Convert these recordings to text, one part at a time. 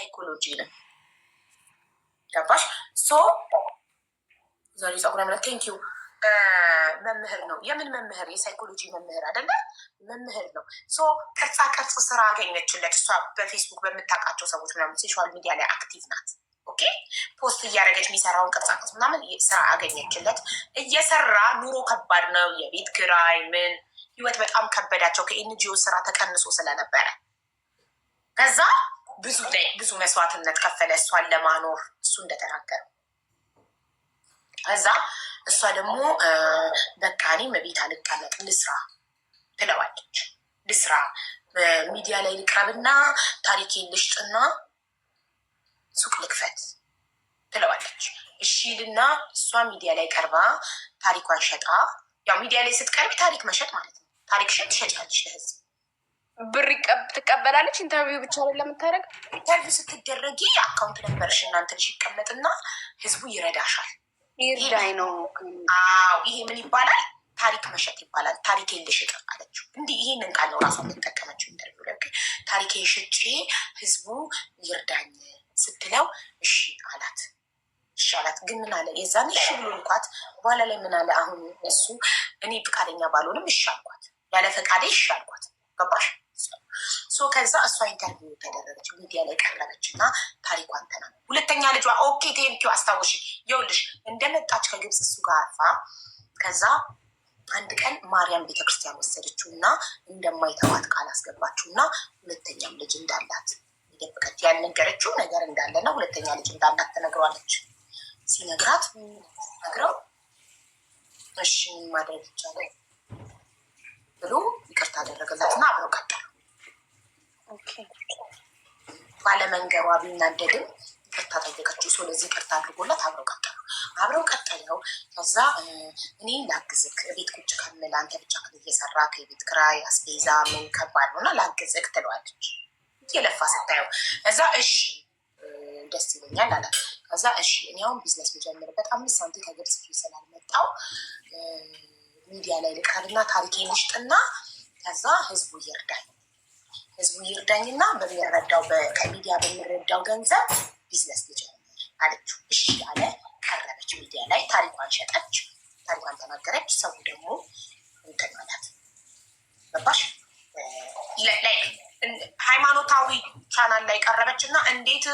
ሳይኮሎጂ ነው። ገባሽ? ሶ ዛሬ ጸጉር ምረት ቴንኪዩ መምህር ነው። የምን መምህር? የሳይኮሎጂ መምህር አይደለ? መምህር ነው። ሶ ቅርጻ ቅርጽ ስራ አገኘችለት። እሷ በፌስቡክ በምታውቃቸው ሰዎች ምናምን ሶሻል ሚዲያ ላይ አክቲቭ ናት። ኦኬ ፖስት እያደረገች የሚሰራውን ቅርጻ ቅርጽ ምናምን ስራ አገኘችለት። እየሰራ ኑሮ ከባድ ነው። የቤት ኪራይ ምን ህይወት በጣም ከበዳቸው። ከኤንጂኦ ስራ ተቀንሶ ስለነበረ ከዛ ብዙ መስዋዕትነት ከፈለ እሷን ለማኖር እሱ እንደተናገረው። ከዛ እሷ ደግሞ በቃ እኔም ቤት አልቀመጥ ልስራ ትለዋለች። ልስራ ሚዲያ ላይ ልቅረብና ታሪኬን ልሽጥና ሱቅ ልክፈት ትለዋለች። እሺ ልና እሷ ሚዲያ ላይ ቀርባ ታሪኳን ሸጣ፣ ያው ሚዲያ ላይ ስትቀርቢ ታሪክ መሸጥ ማለት ነው። ታሪክ ሸጥ ትሸጫለች ለህዝብ ብር ትቀበላለች። ኢንተርቪው ብቻ ላይ ለምታደረግ ኢንተርቪው ስትደረጊ አካውንት ነበርሽ እናንተ ልሽ ይቀመጥና ህዝቡ ይረዳሻል። ይርዳይ ነው። አዎ ይሄ ምን ይባላል? ታሪክ መሸጥ ይባላል። ታሪኬን ልሽጥ አለችው። እንዲህ ይሄንን ቃል ነው ራሷ የምትጠቀመችው ኢንተርቪው ላይ። ታሪኬን ሽጬ ህዝቡ ይርዳኝ ስትለው እሺ አላት። እሺ አላት። ግን ምን አለ የዛን እሺ ብሎ ልኳት። በኋላ ላይ ምን አለ አሁን እሱ እኔ ፈቃደኛ ባልሆንም እሺ አልኳት፣ ያለ ፈቃዴ እሺ አልኳት። ገባሽ? ሶ ከዛ እሷ ኢንተርቪው ተደረገች፣ ሚዲያ ላይ ቀረበች እና ታሪኳን ተናገረች። ሁለተኛ ልጇ ኦኬ ቴንኪው አስታውሽ፣ ይኸውልሽ እንደመጣች ከግብፅ እሱ ጋር አርፋ ከዛ አንድ ቀን ማርያም ቤተክርስቲያን ወሰደችው እና እንደማይተዋት ቃል አስገባችው እና ሁለተኛም ልጅ እንዳላት ደብቀት ያልነገረችው ነገር እንዳለና ሁለተኛ ልጅ እንዳላት ተነግሯለች። ሲነግራት ነግረው እሺ ማድረግ ይቻላል ብሎ ይቅርታ አደረገላትና አብረው ቀጠሉ። ባለመንገሯ ቢናደድም ይቅርታ ጠየቀችው። ስለዚህ ይቅርታ አድርጎላት አብረው ቀጠለው። ከዛ እኔ ላግዝክ ቤት ቁጭ ከምል አንተ ብቻ እየሰራ ከቤት ኪራይ አስቤዛ ምን ከባድ ነውና ላግዝክ ትለዋለች። እየለፋ ስታየው እዛ እሺ ደስ ይለኛል አላት። ከዛ እሺ እኔ አሁን ቢዝነስ ልጀምርበት 5 ሳንቲም ከግብጽ ስላልመጣው ሚዲያ ላይ ልቅረብና ታሪኬን ልሽጥና ከዛ ህዝቡ ይርዳኝና በሚረዳው ከሚዲያ በሚረዳው ገንዘብ ቢዝነስ ልጀምር አለችው። እሺ አለ። ቀረበች ሚዲያ ላይ ታሪኳን ሸጠች፣ ታሪኳን ተናገረች። ሰው ደግሞ እንትን አላት። ገባሽ? ሃይማኖታዊ ቻናል ላይ ቀረበች እና እንዴት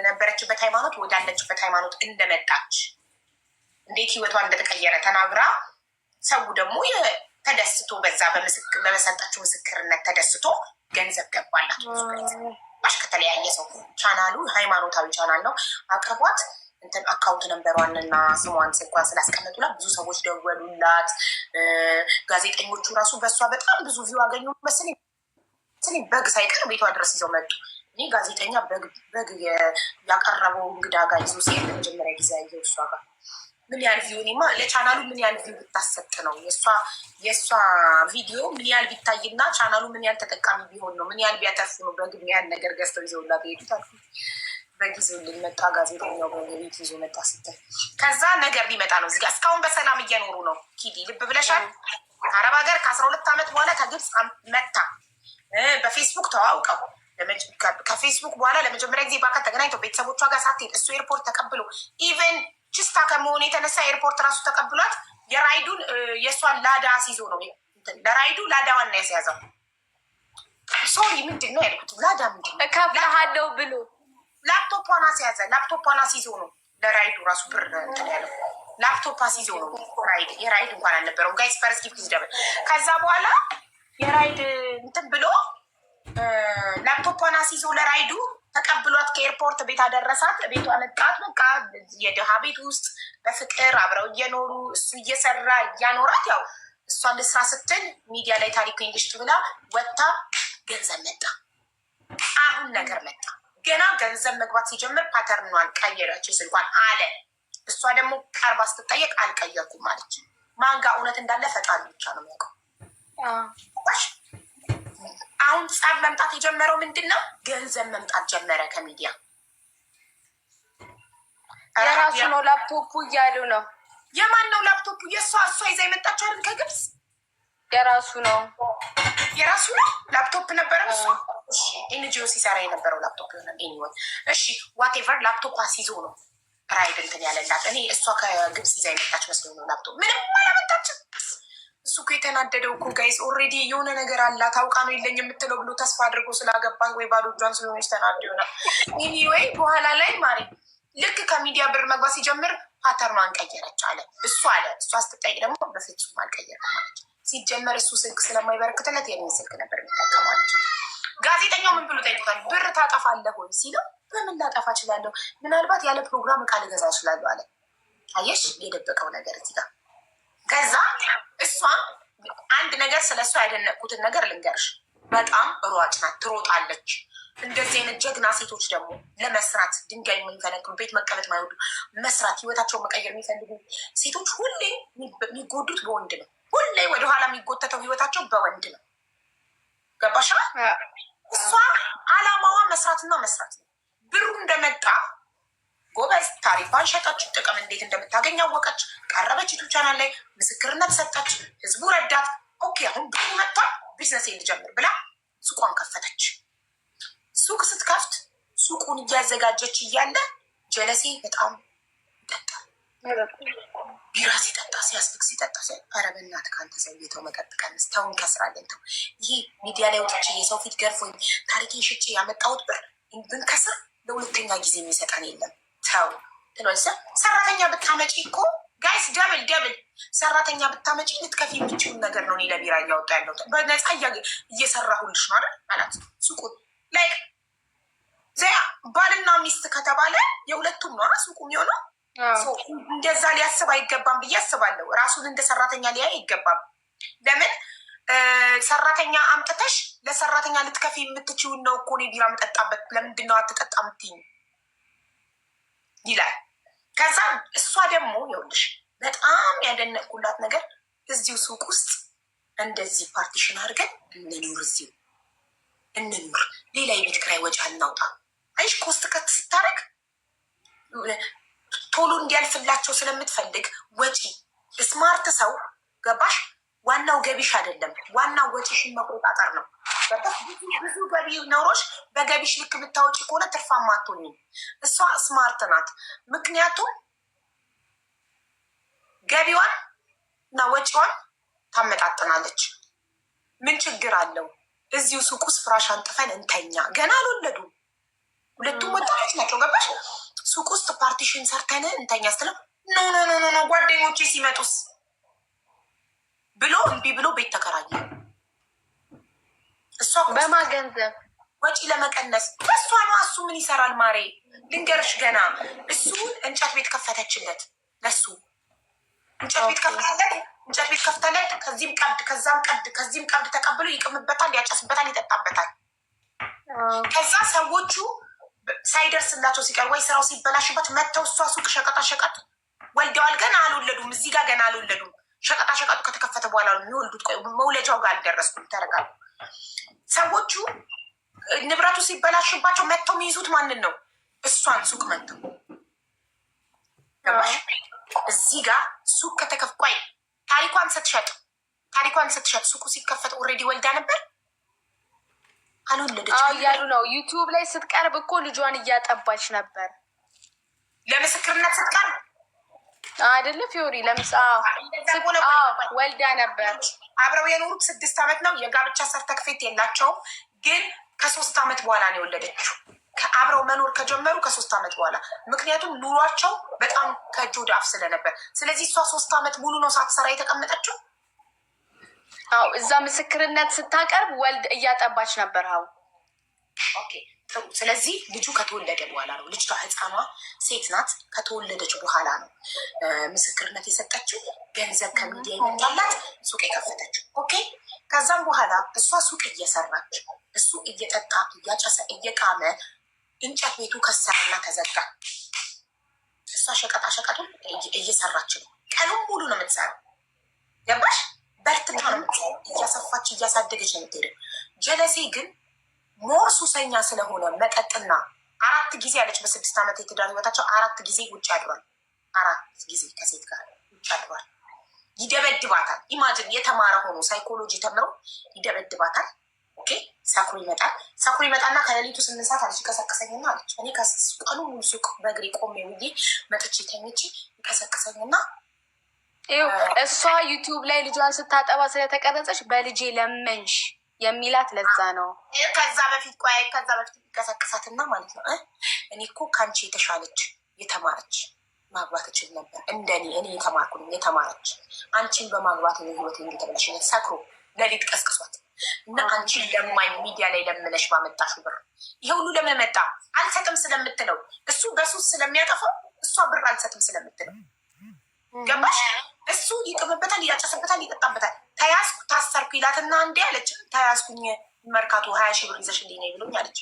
ነበረችበት ሃይማኖት ወዳለችበት ሃይማኖት እንደመጣች እንዴት ህይወቷ እንደተቀየረ ተናግራ ሰው ደግሞ ተደስቶ በዛ በመሰጣችው ምስክርነት ተደስቶ ገንዘብ ገባላት። ባሽ ከተለያየ ሰው ቻናሉ ሃይማኖታዊ ቻናል ነው። አቅርቧት እንትን አካውንት ነንበሯንና ስሟን ስልኳን ስላስቀመጡላት ብዙ ሰዎች ደወሉላት። ጋዜጠኞቹ ራሱ በእሷ በጣም ብዙ ቪው አገኙ መሰለኝ። በግ ሳይቀር ቤቷ ድረስ ይዘው መጡ። እኔ ጋዜጠኛ በግ ያቀረበው እንግዳ ጋር ይዞ ሲሄድ ለመጀመሪያ ጊዜ ያየው እሷ ጋር ምን ያህል ቪው እኔማ ለቻናሉ ምን ያህል ቪው ብታሰጥ ነው የእሷ ቪዲዮ ምን ያህል ቢታይና ቻናሉ ምን ያህል ተጠቃሚ ቢሆን ነው ምን ያህል ቢያተርፉ ነው በግ ምን ያህል ነገር ገዝተው ይዘውላት ሄዱት አልኩ። በጊዜው ልመጣ ጋዜጠኛው በቤት ይዞ መጣ ስትል ከዛ ነገር ሊመጣ ነው። እዚጋ እስካሁን በሰላም እየኖሩ ነው። ኪዲ ልብ ብለሻል። አረብ ሀገር ከ12 ዓመት በኋላ ከግብፅ መታ በፌስቡክ ተዋውቀው ከፌስቡክ በኋላ ለመጀመሪያ ጊዜ በአካል ተገናኝተው ቤተሰቦቿ ጋር ሳትሄድ እሱ ኤርፖርት ተቀብሎ ኢቨን ችስታ ከመሆኑ የተነሳ ኤርፖርት ራሱ ተቀብሏት የራይዱን የእሷን ላዳ አስይዞ ነው ለራይዱ ላዳዋን ነው ያስያዘው። ሶሪ ምንድን ነው ያልኩት? ላዳ ምንድን ነው ከፍለሃለው ብሎ ላፕቶፓን አስያዘ። ላፕቶፓን አስይዞ ነው ለራይዱ ራሱ ብር እንትን ያለው ላፕቶፕ አስይዞ ነው። የራይድ እንኳን አልነበረውም ጋይስ ፈረስ ጊፍት ይዘበል። ከዛ በኋላ የራይድ እንትን ብሎ ላፕቶፓን አስይዞ ለራይዱ ተቀብሏት ከኤርፖርት ቤት አደረሳት። ቤቷ መጣት። በቃ የድሃ ቤት ውስጥ በፍቅር አብረው እየኖሩ እሱ እየሰራ እያኖራት ያው እሷ ልስራ ስትል ሚዲያ ላይ ታሪክ እንግሽት ብላ ወጥታ ገንዘብ መጣ። አሁን ነገር መጣ። ገና ገንዘብ መግባት ሲጀምር ፓተርኗን ቀየረች ስልኳን አለ። እሷ ደግሞ ቀርባ ስትጠየቅ አልቀየርኩም ማለች። ማንጋ እውነት እንዳለ ፈጣሪ ብቻ ነው የሚያውቀው። አሁን ጸብ መምጣት የጀመረው ምንድን ነው? ገንዘብ መምጣት ጀመረ ከሚዲያ። የራሱ ነው ላፕቶፑ እያሉ ነው። የማን ነው ላፕቶፑ? የእሷ ይዛ የመጣች አይደል ከግብፅ። የራሱ ነው ላፕቶፕ ነበረ እሱ ኤንጂኦ ሲሰራ የነበረው ላፕቶፕ ይሆናል። ኤኒዌይ እሺ ዋቴቨር ላፕቶፕ አስይዞ ነው ራይድ እንትን ያለላት። እኔ እሷ ከግብፅ ይዛ የመጣች መስሎኝ ነው። ላፕቶፕ ምንም አላመጣችም። እሱ እኮ የተናደደው እኮ ጋይስ ኦልሬዲ የሆነ ነገር አላት አውቃ ነው የለኝ የምትለው ብሎ ተስፋ አድርጎ ስላገባት ወይ ባዶ እጇን ስለሆነች ተናዶ ይሆናል። ኤኒዌይ በኋላ ላይ ማሪ ልክ ከሚዲያ ብር መግባት ሲጀምር ፓተርኗን ቀየረች አለ እሱ አለ። እሷ ስትጠይቅ ደግሞ በፍጹም አልቀየረም ማለች። ሲጀመር እሱ ስልክ ስለማይበረክትለት የኔን ስልክ ነበር የሚጠቀማለች። ጋዜጠኛው ምን ብሎ ጠይቁታል? ብር ታጠፋለህ ወይ ሲለው በምን ላጠፋ እችላለሁ? ምናልባት ያለ ፕሮግራም እቃ ልገዛ እችላለሁ አለ። አየሽ የደበቀው ነገር እዚህ ጋር። ከዛ እሷ አንድ ነገር ስለ እሷ ያደነቅኩትን ነገር ልንገርሽ። በጣም ሯጭ ናት፣ ትሮጣለች። እንደዚህ አይነት ጀግና ሴቶች ደግሞ ለመስራት ድንጋይ የሚፈነቅሉ ቤት መቀመጥ ማይወዱ መስራት ህይወታቸውን መቀየር የሚፈልጉ ሴቶች ሁሌ የሚጎዱት በወንድ ነው። ሁሌ ወደኋላ የሚጎተተው ህይወታቸው በወንድ ነው። ገባሻ? እሷ አላማዋ መስራትና መስራት ነው። ብሩ እንደመጣ ጎበዝ ታሪኳን ሸጠች። ጥቅም እንዴት እንደምታገኝ አወቀች። ቀረበች ዩቱብ ቻናል ላይ ምስክርነት ሰጠች። ህዝቡ ረዳት። ኦኬ አሁን ብሩ መጥቷል፣ ቢዝነስ ልጀምር ብላ ሱቋን ከፈተች። ሱቅ ስትከፍት ሱቁን እያዘጋጀች እያለ ጀለሴ በጣም ይጠጣል። ቢራ ሲጠጣ ሲያስልክ ሲጠጣ ኧረ በእናትህ ከአንተ ሰውዬው መጠጥ ቀንስ፣ ተው እንከስራለን፣ ተው ይሄ ሚዲያ ላይ ወጥቼ የሰው ፊት ገርፎኝ ታሪኬን ሽጬ ያመጣሁት ብር ብንከስር ለሁለተኛ ጊዜ የሚሰጠን የለም፣ ተው ትሎሰ ሰራተኛ ብታመጪ እኮ ጋይስ ደብል ሰራተኛ ብታመጪ ልትከፊ የምችውን ነገር ነው። እኔ ለቢራ እያወጣ ያለው በነፃ እየሰራሁልሽ ነው አይደል አላት። ሱቁን ላይ ባልና ሚስት ከተባለ የሁለቱም ነው ሱቁ የሚሆነው። እንደዛ ሊያስብ አይገባም ብዬ አስባለሁ። ራሱን እንደ ሰራተኛ ሊያይ አይገባም። ለምን ሰራተኛ አምጥተሽ ለሰራተኛ ልትከፊ የምትችውን ነው እኮ እኔ ቢራ የምጠጣበት ለምንድን ነው አትጠጣ የምትይኝ ይላል። ከዛ እሷ ደግሞ ይኸውልሽ በጣም ያደነቅኩላት ነገር እዚሁ ሱቅ ውስጥ እንደዚህ ፓርቲሽን አድርገን እንኑር፣ እዚሁ እንኑር፣ ሌላ የቤት ኪራይ ወጪ አናውጣ። አይሽ ኮስት ከት ስታደርግ ቶሎ እንዲያልፍላቸው ስለምትፈልግ ወጪ ስማርት ሰው ገባሽ? ዋናው ገቢሽ አይደለም፣ ዋናው ወጪሽን መቆጣጠር ነው። ብዙ ገቢ ኖሮሽ በገቢሽ ልክ የምታወጪ ከሆነ ትርፋማ አትሆኝም። እሷ ስማርት ናት። ምክንያቱም ገቢዋን እና ወጪዋን ታመጣጥናለች። ምን ችግር አለው? እዚሁ ሱቅ ውስጥ ፍራሽ አንጥፈን እንተኛ። ገና አልወለዱም፣ ሁለቱም ወጣቶች ናቸው። ገባሽ? ሱቅ ውስጥ ፓርቲሽን ሰርተን እንተኛ ስትለው ኖ ጓደኞቼ ሲመጡስ ብሎ እምቢ ብሎ ቤት ተከራየ። እሷ በማገንዘብ ወጪ ለመቀነስ በእሷ ነው። እሱ ምን ይሰራል ማሬ? ልንገርሽ ገና እሱን እንጨት ቤት ከፈተችለት። ለሱ እንጨት ቤት ከፍታለት ከዚህም ቀብድ ከዛም ቀብድ ከዚህም ቀብድ ተቀብሎ ይቅምበታል፣ ያጨስበታል፣ ይጠጣበታል። ከዛ ሰዎቹ ሳይደርስላቸው ሲቀር ወይ ስራው ሲበላሽበት መጥተው እሷ ሱቅ ሸቀጣ ወልደዋል። ገና አልወለዱም፣ እዚህ ጋር ገና አልወለዱም። ሸቀጣ ከተከፈተ በኋላ ነው የሚወልዱት። ቆይ መውለጃው ጋር አልደረስኩም፣ ተረጋጉ። ሰዎቹ ንብረቱ ሲበላሽባቸው መጥተው የሚይዙት ማንን ነው? እሷን ሱቅ መጥተው ገባሽ? እዚህ ጋር ሱቅ ቆይ ታሪኳን ስትሸጥ ሱቁ ሲከፈት ኦልሬዲ ወልዳ ነበር። አልወለደች እያሉ ነው። ዩቲዩብ ላይ ስትቀርብ እኮ ልጇን እያጠባች ነበር። ለምስክርነት ስትቀርብ አይደለ ፊዮሪ ለምሳ ወልዳ ነበር። አብረው የኖሩት 6 ዓመት ነው። የጋብቻ ሰርተክፌት የላቸውም፣ ግን ከ3 ዓመት በኋላ ነው የወለደችው። አብረው መኖር ከጀመሩ ከ3 ዓመት በኋላ ምክንያቱም ኑሯቸው በጣም ከእጅ ወደ አፍ ስለነበር። ስለዚህ እሷ 3 ዓመት ሙሉ ነው ሳትሰራ የተቀመጠችው። አዎ እዛ ምስክርነት ስታቀርብ ወልድ እያጠባች ነበር። አዎ ኦኬ ጥሩ። ስለዚህ ልጁ ከተወለደ በኋላ ነው። ልጅቷ ህፃኗ ሴት ናት። ከተወለደች በኋላ ነው ምስክርነት የሰጠችው። ገንዘብ ከሚዲያ ይመጣላት ሱቅ የከፈተችው። ኦኬ ከዛም በኋላ እሷ ሱቅ እየሰራች እሱ እየጠጣ እያጨሰ እየቃመ እንጨት ቤቱ ከሰረና ተዘጋ። እሷ ሸቀጡን እየሰራች ነው። ቀኑን ሙሉ ነው የምትሰራው። ገባሽ? በርትታ ነው የምትሰራው። እያሰፋች እያሳደገች ነው የምትሄደው። ጀለሴ ግን ሞር ሱሰኛ ስለሆነ መጠጥና 4 ጊዜ ያለች በ6 ዓመት የትዳር ህይወታቸው 4 ጊዜ ውጭ አድሯል። 4 ጊዜ ከሴት ጋር ውጭ አድሯል። ይደበድባታል። ኢማጅን የተማረ ሆኖ ሳይኮሎጂ ተምሮ ይደበድባታል፣ ኦኬ ሰክሮ ይመጣል። ሰክሮ ይመጣና ከሌሊቱ 8 ሰዓት አለች ይቀሰቅሰኝና አለች እኔ ቀኑ ሙሉ ሱቅ በእግሬ ቆሜ ውዬ መጥቼ ተኝቼ ይቀሰቅሰኝና እሷ ዩቲዩብ ላይ ልጇን ስታጠባ ስለተቀረጸች በልጄ ለመንሽ የሚላት ለዛ ነው። ከዛ በፊት ይቀሰቅሳትና ማለት ነው እኔ እኮ ከአንቺ የተሻለች የተማረች ማግባት እችል ነበር። እንደኔ እኔ የተማርኩ የተማረች አንቺን በማግባት ነው ህይወት እንዲተብለሽ ሰክሮ ለሊት ቀስቅሷት እና አንቺን ለማኝ ሚዲያ ላይ ለምነሽ ባመጣሽ ብር ይሄ ሁሉ ለምን መጣ? አልሰጥም ስለምትለው እሱ በሱስ ስለሚያጠፋው እሷ ብር አልሰጥም ስለምትለው ገባሽ? እሱ ይቅምበታል፣ ያጨስበታል፣ ይጠጣበታል። ተያዝኩ ታሰርኩ ይላትና እንዲ አለች ተያዝኩኝ መርካቶ 20 ሺህ ብር ይዘሽልኝ ነው ብሎኝ አለች።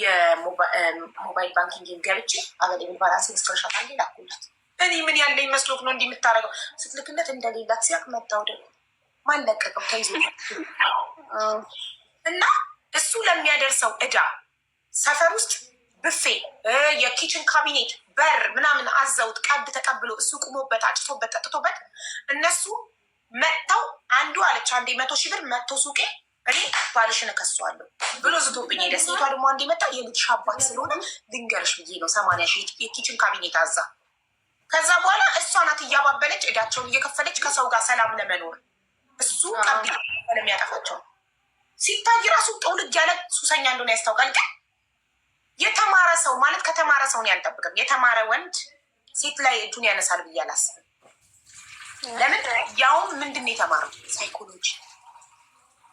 የሞባይል ባንኪንግ ገብቼ አበሌብል ባላንስ ስቶርሻት አንዴ ላኩላት። እኔ ምን ያለኝ መስሎክ ነው እንዲህ የምታደርገው ስትልክለት እንደሌላት ሲያቅ መጣው ደግሞ ማንለቀቀው ተይዞ እና እሱ ለሚያደርሰው እዳ ሰፈር ውስጥ ብፌ የኪችን ካቢኔት በር ምናምን አዘውት ቀድ ተቀብሎ እሱ ቁሞበት አጭቶበት ጠጥቶበት እነሱ መጥተው አንዱ አለች አንዴ 100 ሺህ ብር መጥቶ ሱቄ እኔ ባልሽን እከሰዋለሁ ብሎ ዝቶብኝ ሄደ። ሴቷ ደግሞ አንዴ መጣ የልጅሽ አባት ስለሆነ ድንገርሽ ብዬ ነው 80 ሺህ የኪችን ካቢኔት አዛ። ከዛ በኋላ እሷ ናት እያባበለች እዳቸውን እየከፈለች ከሰው ጋር ሰላም ለመኖር እሱ ቀቢ ለሚያጠፋቸው ሲታይ ራሱ ጠውልግ ያለ ሱሰኛ እንደሆነ ያስታውቃል። ግን የተማረ ሰው ማለት ከተማረ ሰውን ያልጠብቅም። የተማረ ወንድ ሴት ላይ እጁን ያነሳል ብዬ አላስብም። ለምን ያውም ምንድን ነው የተማረው?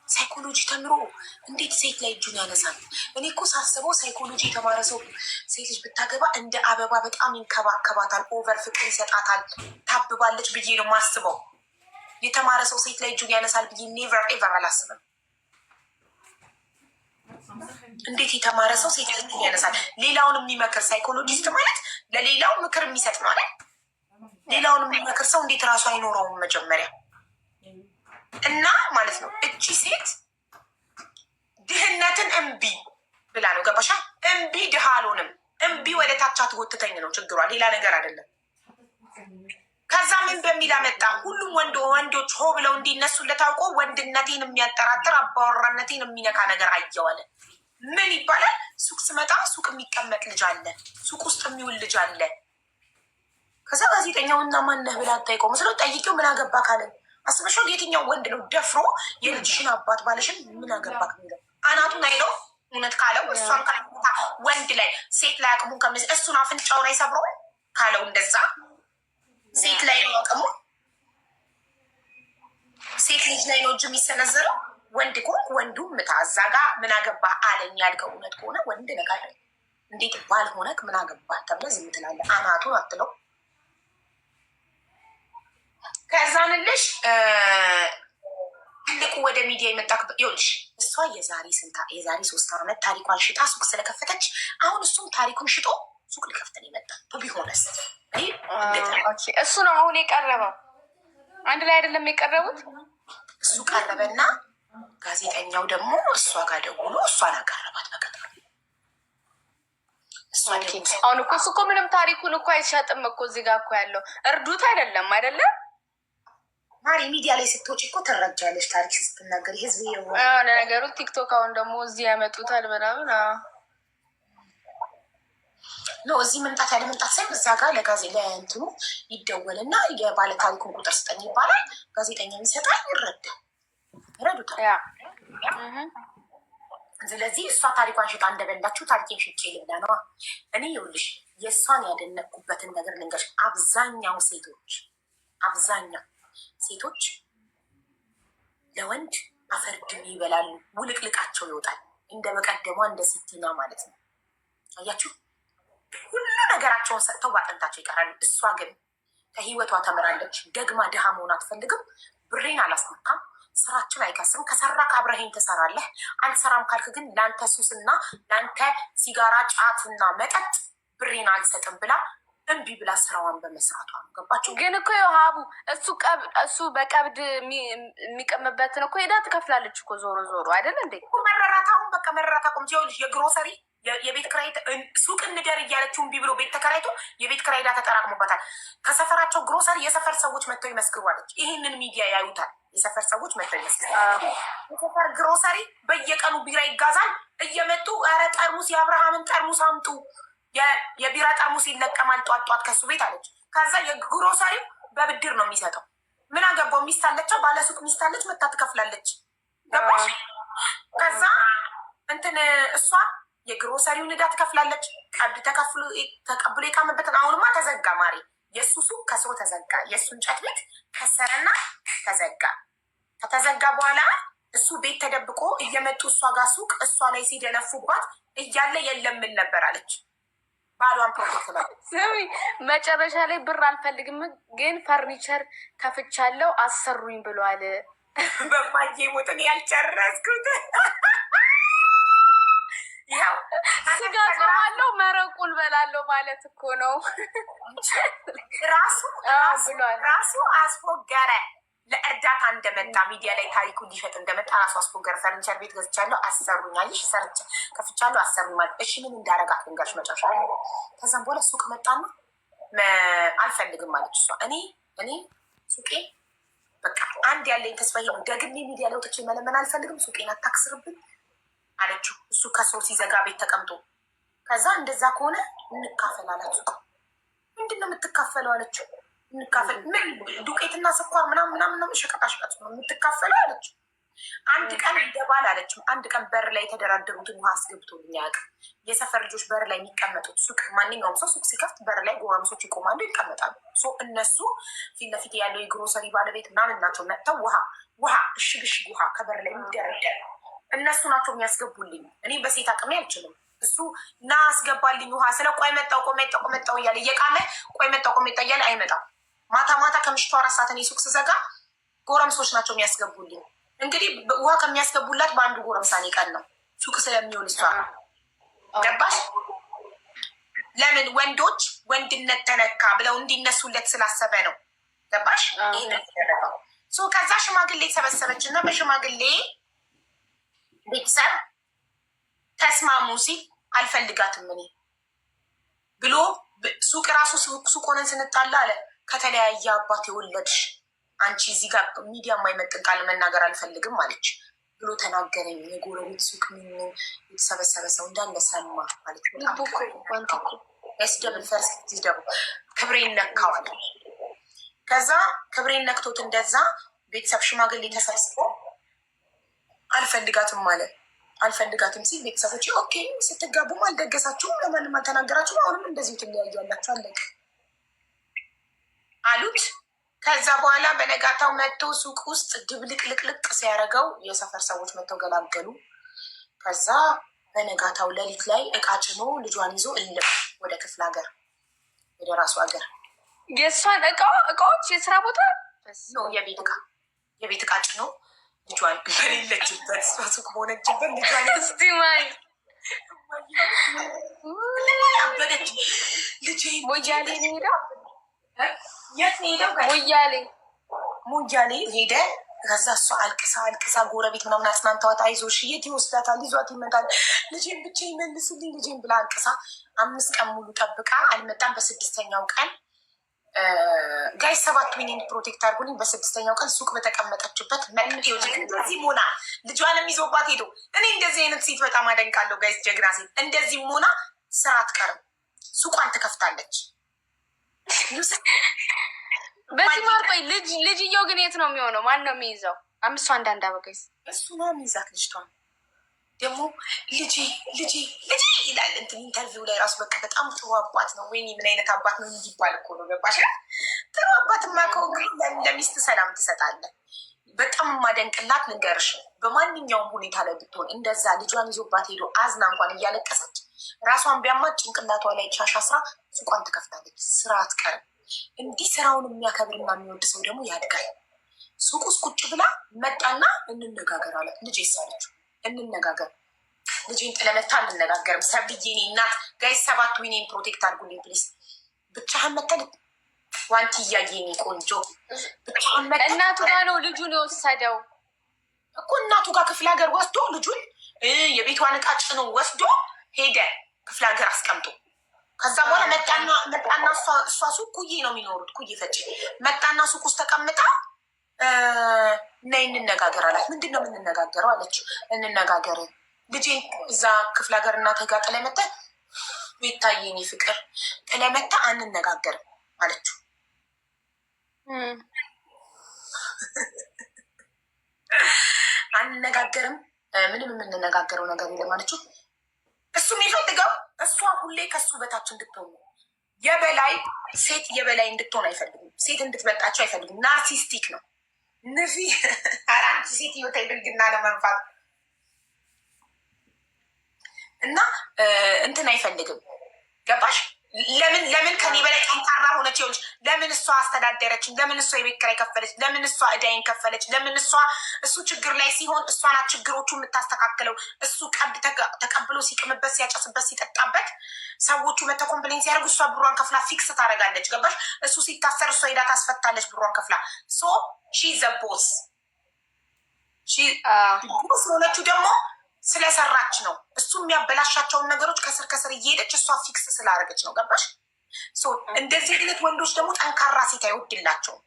ሳይኮሎጂ ተምሮ እንዴት ሴት ላይ እጁን ያነሳል? እኔ እኮ ሳስበው ሳይኮሎጂ የተማረ ሰው ሴት ልጅ ብታገባ እንደ አበባ በጣም ይንከባከባታል፣ ኦቨር ፍቅር ይሰጣታል፣ ታብባለች ብዬ ነው ማስበው። የተማረ ሰው ሴት ላይ እጁን ያነሳል ብዬ ኔቨር ኤቨር አላስብም። እንዴት የተማረ ሰው ሴት ላይ እጁን ያነሳል? ሌላውን የሚመክር ሳይኮሎጂስት ማለት ለሌላው ምክር የሚሰጥ ማለት ሌላውን የሚመክር ሰው እንዴት ራሱ አይኖረውም መጀመሪያ? እና ማለት ነው እቺ ሴት ድህነትን እምቢ ብላ ነው ገባሻ? እምቢ ድሃ አልሆንም፣ እምቢ ወደ ታች አትጎትተኝ ነው ችግሯ፣ ሌላ ነገር አይደለም። ከዛ ምን በሚል አመጣ? ሁሉም ወንዶች ሆ ብለው እንዲነሱለት አውቆ ወንድነቴን የሚያጠራጥር አባወራነቴን የሚነካ ነገር አየዋለ። ምን ይባላል? ሱቅ ስመጣ ሱቅ የሚቀመጥ ልጅ አለ፣ ሱቅ ውስጥ የሚውል ልጅ አለ። ከዛ ጋዜጠኛውና ማነህ ብላ አታይቀው መስሎ ጠይቄው ምን አገባ ካለን አስበሽው የትኛው ወንድ ነው ደፍሮ የልጅሽን አባት ባለሽን ምን አገባ ከሚለው አናቱን አይለው እውነት ካለው እሷን ካለታ ወንድ ላይ ሴት ላይ አቅሙን ከሚዝ እሱን አፍንጫው ላይ ሰብሮ ካለው እንደዛ ሴት ላይ ነው አቅሙ፣ ሴት ልጅ ላይ ነው እጅ የሚሰነዘረው። ወንድ ከሆንክ ወንዱ ምታዛ ጋ ምን አገባ አለኝ ያልከው እውነት ከሆነ ወንድ ነካለ። እንዴት ባል ሆነክ ምን አገባ ተብለ ዝም ትላለ? አናቱን አትለው። ከዛንልሽ ትልቁ ወደ ሚዲያ የመጣክበት ይኸውልሽ፣ እሷ የዛሬ 3 ዓመት ታሪኳን ሽጣ ሱቅ ስለከፈተች አሁን እሱም ታሪኩን ሽጦ ሱቅ ሊከፍት ነው የመጣ። ቢሆነስ እሱ ነው አሁን የቀረበው። አንድ ላይ አይደለም የቀረቡት። እሱ ቀረበና ጋዜጠኛው ደግሞ እሷ ጋር ደውሎ እሷን አቀረባት በቀጥታ። አሁን እኮ እሱ እኮ ምንም ታሪኩን እኮ አይሻጥም እኮ እዚህ ጋር እኮ ያለው እርዱት አይደለም ማሪ ሚዲያ ላይ ስትወጪ እኮ ትረጃለሽ። ታሪክ ስትናገር ህዝብ ለነገሩ ቲክቶክ አሁን ደግሞ እዚህ ያመጡታል ምናምን ነው። እዚህ መምጣት ያለ መምጣት ሳይሆን እዛ ጋር ለእንትኑ ይደወልና የባለ ታሪኩን ቁጥር ስጠኝ ይባላል። ጋዜጠኛው ይሰጣል፣ ይረዱታል። ስለዚህ እሷ ታሪኳን ሽጣ እንደበላችሁ ታሪኬን ሽጬ ልብላ ነዋ። እኔ ይኸውልሽ የእሷን ያደነቅኩበትን ነገር ልንገርሽ። አብዛኛው ሴቶች ለወንድ አፈርድሜ ይበላሉ፣ ውልቅልቃቸው ይወጣል። እንደ በቀደሟ እንደ ሲቲና ማለት ነው። አያችሁ፣ ሁሉ ነገራቸውን ሰጥተው ባጠንታቸው ይቀራሉ። እሷ ግን ከህይወቷ ተምራለች። ደግማ ድሃ መሆን አትፈልግም። ብሬን አላስመካም፣ ስራችን አይከስም። ከሰራ ከአብረሄን ትሰራለህ፣ አልሰራም ካልክ ግን ለአንተ ሱስና ለአንተ ሲጋራ ጫትና መጠጥ ብሬን አልሰጥም ብላ እምቢ ብላ ስራዋን በመስራቷ ነው። ገባችሁ? ግን እኮ ሀቡ እሱ በቀብድ የሚቀምበትን እኮ ሄዳ ትከፍላለች እኮ ዞሮ አይደለ እንዴ? መረራት አሁን በቃ መረራት አቁም። ይኸውልሽ የግሮሰሪ የቤት ክራይ ሱቅ እንደር እያለችው እምቢ ብሎ ቤት ተከራይቶ የቤት ክራይ ዕዳ ተጠራቅሞበታል። ከሰፈራቸው ግሮሰሪ የሰፈር ሰዎች መጥተው ይመስክሯለች። ይህንን ሚዲያ ያዩታል የሰፈር ሰዎች መጥተው ይመስላል። የሰፈር ግሮሰሪ በየቀኑ ቢራ ይጋዛል። እየመጡ ኧረ ጠርሙስ የአብርሃምን ጠርሙስ አምጡ፣ የቢራ ጠርሙስ ይለቀማል ጧት ጧት ከሱ ቤት አለች። ከዛ የግሮሰሪው በብድር ነው የሚሰጠው። ምን አገባው? ሚስት አለችው፣ ባለሱቅ ሚስት አለች፣ መታ ትከፍላለች። ገባሽ? ከዛ እንትን እሷ የግሮሰሪውን ዕዳ ትከፍላለች። ቀብድ ተቀብሎ የቃመበትን አሁንማ ተዘጋ ማሬ። የእሱ ሱቅ ከስሮ ተዘጋ። የእሱ እንጨት ቤት ከሰረና ተዘጋ። ከተዘጋ በኋላ እሱ ቤት ተደብቆ እየመጡ እሷ ጋር ሱቅ እሷ ላይ ሲደነፉባት እያለ የለም ምን ነበር አለች። ባሏን ፕሮጀክት ነው። ስሚ መጨረሻ ላይ ብር አልፈልግም ግን ፈርኒቸር ከፍቻለሁ አሰሩኝ ብሏል። በማዬ ሞትን ያልጨረስኩት ያው ስጋ ጾማለሁ መረቁን በላለሁ ማለት እኮ ነው። ራሱ አስፎገረ። ለእርዳታ እንደመጣ ሚዲያ ላይ ታሪኩ ሊሸጥ እንደመጣ ራሱ አስፎገረ። ፈርኒቸር ቤት ገዝቻለሁ አሰሩኝ፣ አየሽ ሰርች ከፍቻለሁ አሰሩኝ ማለት እሺ ምን እንዳረጋት ልንገርሽ መጨረሻ። ከዛም በኋላ ሱቅ መጣና አልፈልግም ማለች እሷ። እኔ ሱቄ በቃ አንድ ያለኝ ተስፋ ይሄ ነው። ደግሜ ሚዲያ ላይ ወጥቼ መለመን አልፈልግም፣ ሱቄን አታክስርብን አለችው። እሱ ከሰው ሲዘጋ ቤት ተቀምጦ ከዛ እንደዛ ከሆነ እንካፈል አላት። ሱቅ ምንድን ነው የምትካፈለው አለችው። እንካፈል ምን ዱቄትና ስኳር ምናምን ነው ሸቀጣሸቀጥ ነው የምትካፈለው አለችው። አንድ ቀን ይገባል አለችው። አንድ ቀን በር ላይ የተደራደሩትን ውሃ አስገብቶልኝ አያውቅም። የሰፈር ልጆች በር ላይ የሚቀመጡት ሱቅ ማንኛውም ሰው ሱቅ ሲከፍት በር ላይ ጎረምሶች ይቆማሉ፣ ይቀመጣሉ። እነሱ ፊት ለፊት ያለው የግሮሰሪ ባለቤት ምናምን ናቸው። መጥተው ውሃ እሽግ ውሃ ከበር ላይ የሚደረደር እነሱ ናቸው የሚያስገቡልኝ። እኔ በሴት አቅሜ አልችልም። እሱ ና አስገባልኝ ውሃ ስለ ቆይ መጣው እያለ እየቃመ ቆይ መጣው እያለ አይመጣም። ማታ ከምሽቱ 4 ሰዓት እኔ ሱቅ ስዘጋ ጎረምሶች ናቸው የሚያስገቡልኝ። እንግዲህ ውሃ ከሚያስገቡላት በአንዱ ጎረምሳኔ ቀን ነው ሱቅ ስለሚሆን እሷ ገባሽ? ለምን ወንዶች ወንድነት ተነካ ብለው እንዲነሱለት ስላሰበ ነው። ገባሽ? ይህ ያደረገው ከዛ ሽማግሌ ተሰበሰበች እና በሽማግሌ ቤተሰብ ተስማሙ ሲል አልፈልጋትም እኔ ብሎ ሱቅ ራሱ ሱቅ ሆነን ስንጣላ አለ ከተለያየ አባት የወለድሽ አንቺ እዚህ ጋር ሚዲያ የማይመጥን ቃል መናገር አልፈልግም አለች ብሎ ተናገረኝ። የጎረቤት ሱቅ ምን የተሰበሰበ ሰው እንዳለ ሰማ ማለት ያስደብል ፈርስ ሲደቡ ክብሬን ነካዋል። ከዛ ክብሬን ነክቶት እንደዛ ቤተሰብ ሽማግሌ ተሰብስቦ አልፈልጋትም ማለት አልፈልጋትም ሲል ቤተሰቦች ኦኬ ስትጋቡም አልደገሳችሁም፣ ለማንም አልተናገራችሁም፣ አሁንም እንደዚህ ትለያያላችሁ አለቅ አሉት። ከዛ በኋላ በነጋታው መጥቶ ሱቅ ውስጥ ድብልቅልቅልቅ ሲያደርገው የሰፈር ሰዎች መጥተው ገላገሉ። ከዛ በነጋታው ሌሊት ላይ እቃ ጭኖ ልጇን ይዞ እልም ወደ ክፍለ ሀገር ወደ ራሱ ሀገር የእሷን እቃዎች የስራ ቦታ የቤት እቃ ጭኖ ልጇን በሌለችበት እሷ ሱቅ በሆነችበት ልጇን ስቲማይ አበደች። ልጄ ሞያሌ ሄደው የት ሄደው ሞያሌ ሄደ። ከዛ እሷ አልቅሳ ጎረቤት ምናምን አጽናንተዋት አይዞሽ የት ይወስዳታል ይዟት ይመጣል ልጄን ብቻ ይመልስልኝ ልጄን ብላ አልቅሳ 5 ቀን ሙሉ ጠብቃ አልመጣም። በ6ኛው ቀን ጋይ 7 ሚኒት ፕሮቴክት አድርጉልኝ። በ6ኛው ቀን ሱቅ በተቀመጠችበት መጥቴዎች እንደዚህ ሆና ልጇንም ይዞባት ሄዶ እኔ እንደዚህ አይነት ሴት በጣም አደንቃለሁ ጋይስ፣ ጀግና ሴት። እንደዚህ ሆና ስራ አትቀርም፣ ሱቋን ትከፍታለች። በዚህ ማርቆይ ልጅየው ግን የት ነው የሚሆነው? ማን ነው የሚይዘው? 5 አንዳንድ አበጋይስ እሱ ነው የሚይዛት። ልጅቷን ደግሞ ልጄ ይላል እንትን ኢንተርቪው ላይ ራሱ በቃ በጣም ጥሩ አባት ነው። ወይኔ ምን አይነት አባት ነው እንዲባል እኮ ነው። ገባሽ? ጥሩ አባትማ ከሆንክ ለሚስት ሰላም ትሰጣለህ። በጣም የማደንቅላት ልንገርሽ፣ በማንኛውም ሁኔታ ላይ ብትሆን እንደዛ ልጇን ይዞባት ሄዶ አዝና እንኳን እያለቀሰች ራሷን ቢያማት ጭንቅላቷ ላይ ሻሽ አስራ ሱቋን ትከፍታለች። ስራ አትቀርም። እንዲህ ስራውን የሚያከብርና የሚወድ ሰው ደግሞ ያድጋል። ሱቅ ውስጥ ቁጭ ብላ መጣና እንነጋገር አላት። ልጅ ይሳለችው እንነጋገር፣ ልጅን ጥለመታ እንነጋገርም ሰብዬ እኔ እናት ጋይስ 7 ዊኔን ፕሮቴክት አድርጉልኝ ፕሊስ። ብቻህን መተል ዋንቲ እያየኝ ቆንጆ ብቻህን መተል። እናቱ ጋር ነው ልጁን የወሰደው እኮ እናቱ ጋር ክፍለ ሀገር ወስዶ ልጁን የቤቷን እቃ ጭኖ ወስዶ ሄደ ክፍለ ሀገር አስቀምጦ። ከዛ በኋላ መጣና እሷ ሱቅ ኩዬ ነው የሚኖሩት፣ ኩዬ ፈጭ መጣና ሱቅ ውስጥ ተቀምጣ ነይ እንነጋገር አላት። ምንድን ነው የምንነጋገረው አለች። እንነጋገር ልጄን እዛ ክፍለ ሀገር እናትህ ጋር ጥለህ መተህ ቤታዬ የኔ ፍቅር ጥለህ መተህ አንነጋገርም አለችው። አንነጋገርም ምንም የምንነጋገረው ነገር የለም አለችው። እሱ የሚፈልገው እሷ ሁሌ ከሱ በታች እንድትሆኑ የበላይ ሴት የበላይ እንድትሆን አይፈልጉም። ሴት እንድትበልጣቸው አይፈልጉም። ናርሲስቲክ ነው። ንፊ አራንቺ ሴት ህይወት ብልግና ለመንፋት እና እንትን አይፈልግም። ገባሽ? ለምን ከኔ በላይ ጠንካራ ሆነች? ይኸውልሽ ለምን እሷ አስተዳደረችኝ? ለምን እሷ የቤት ኪራይ ከፈለች? ለምን እሷ እዳይን ከፈለች? ለምን እሱ ችግር ላይ ሲሆን እሷ ናት ችግሮቹ የምታስተካክለው። እሱ ቀብድ ተቀብሎ ሲቅምበት፣ ሲያጨስበት፣ ሲጠጣበት ሰዎቹ መተው ኮምፕሌን ሲያደርጉ እሷ ብሯን ከፍላ ፊክስ ታደርጋለች። ገባሽ? እሱ ሲታሰር እሷ ሄዳ ታስፈታለች ብሯን ከፍላ። ሶ ሺ ዘ ቦስ ቦስ ሆነችው ደግሞ ስለሰራች ነው። እሱ የሚያበላሻቸውን ነገሮች ከስር ከስር እየሄደች እሷ ፊክስ ስላደረገች ነው። ገባሽ? እንደዚህ አይነት ወንዶች ደግሞ ጠንካራ ሴት አይወድላቸውም።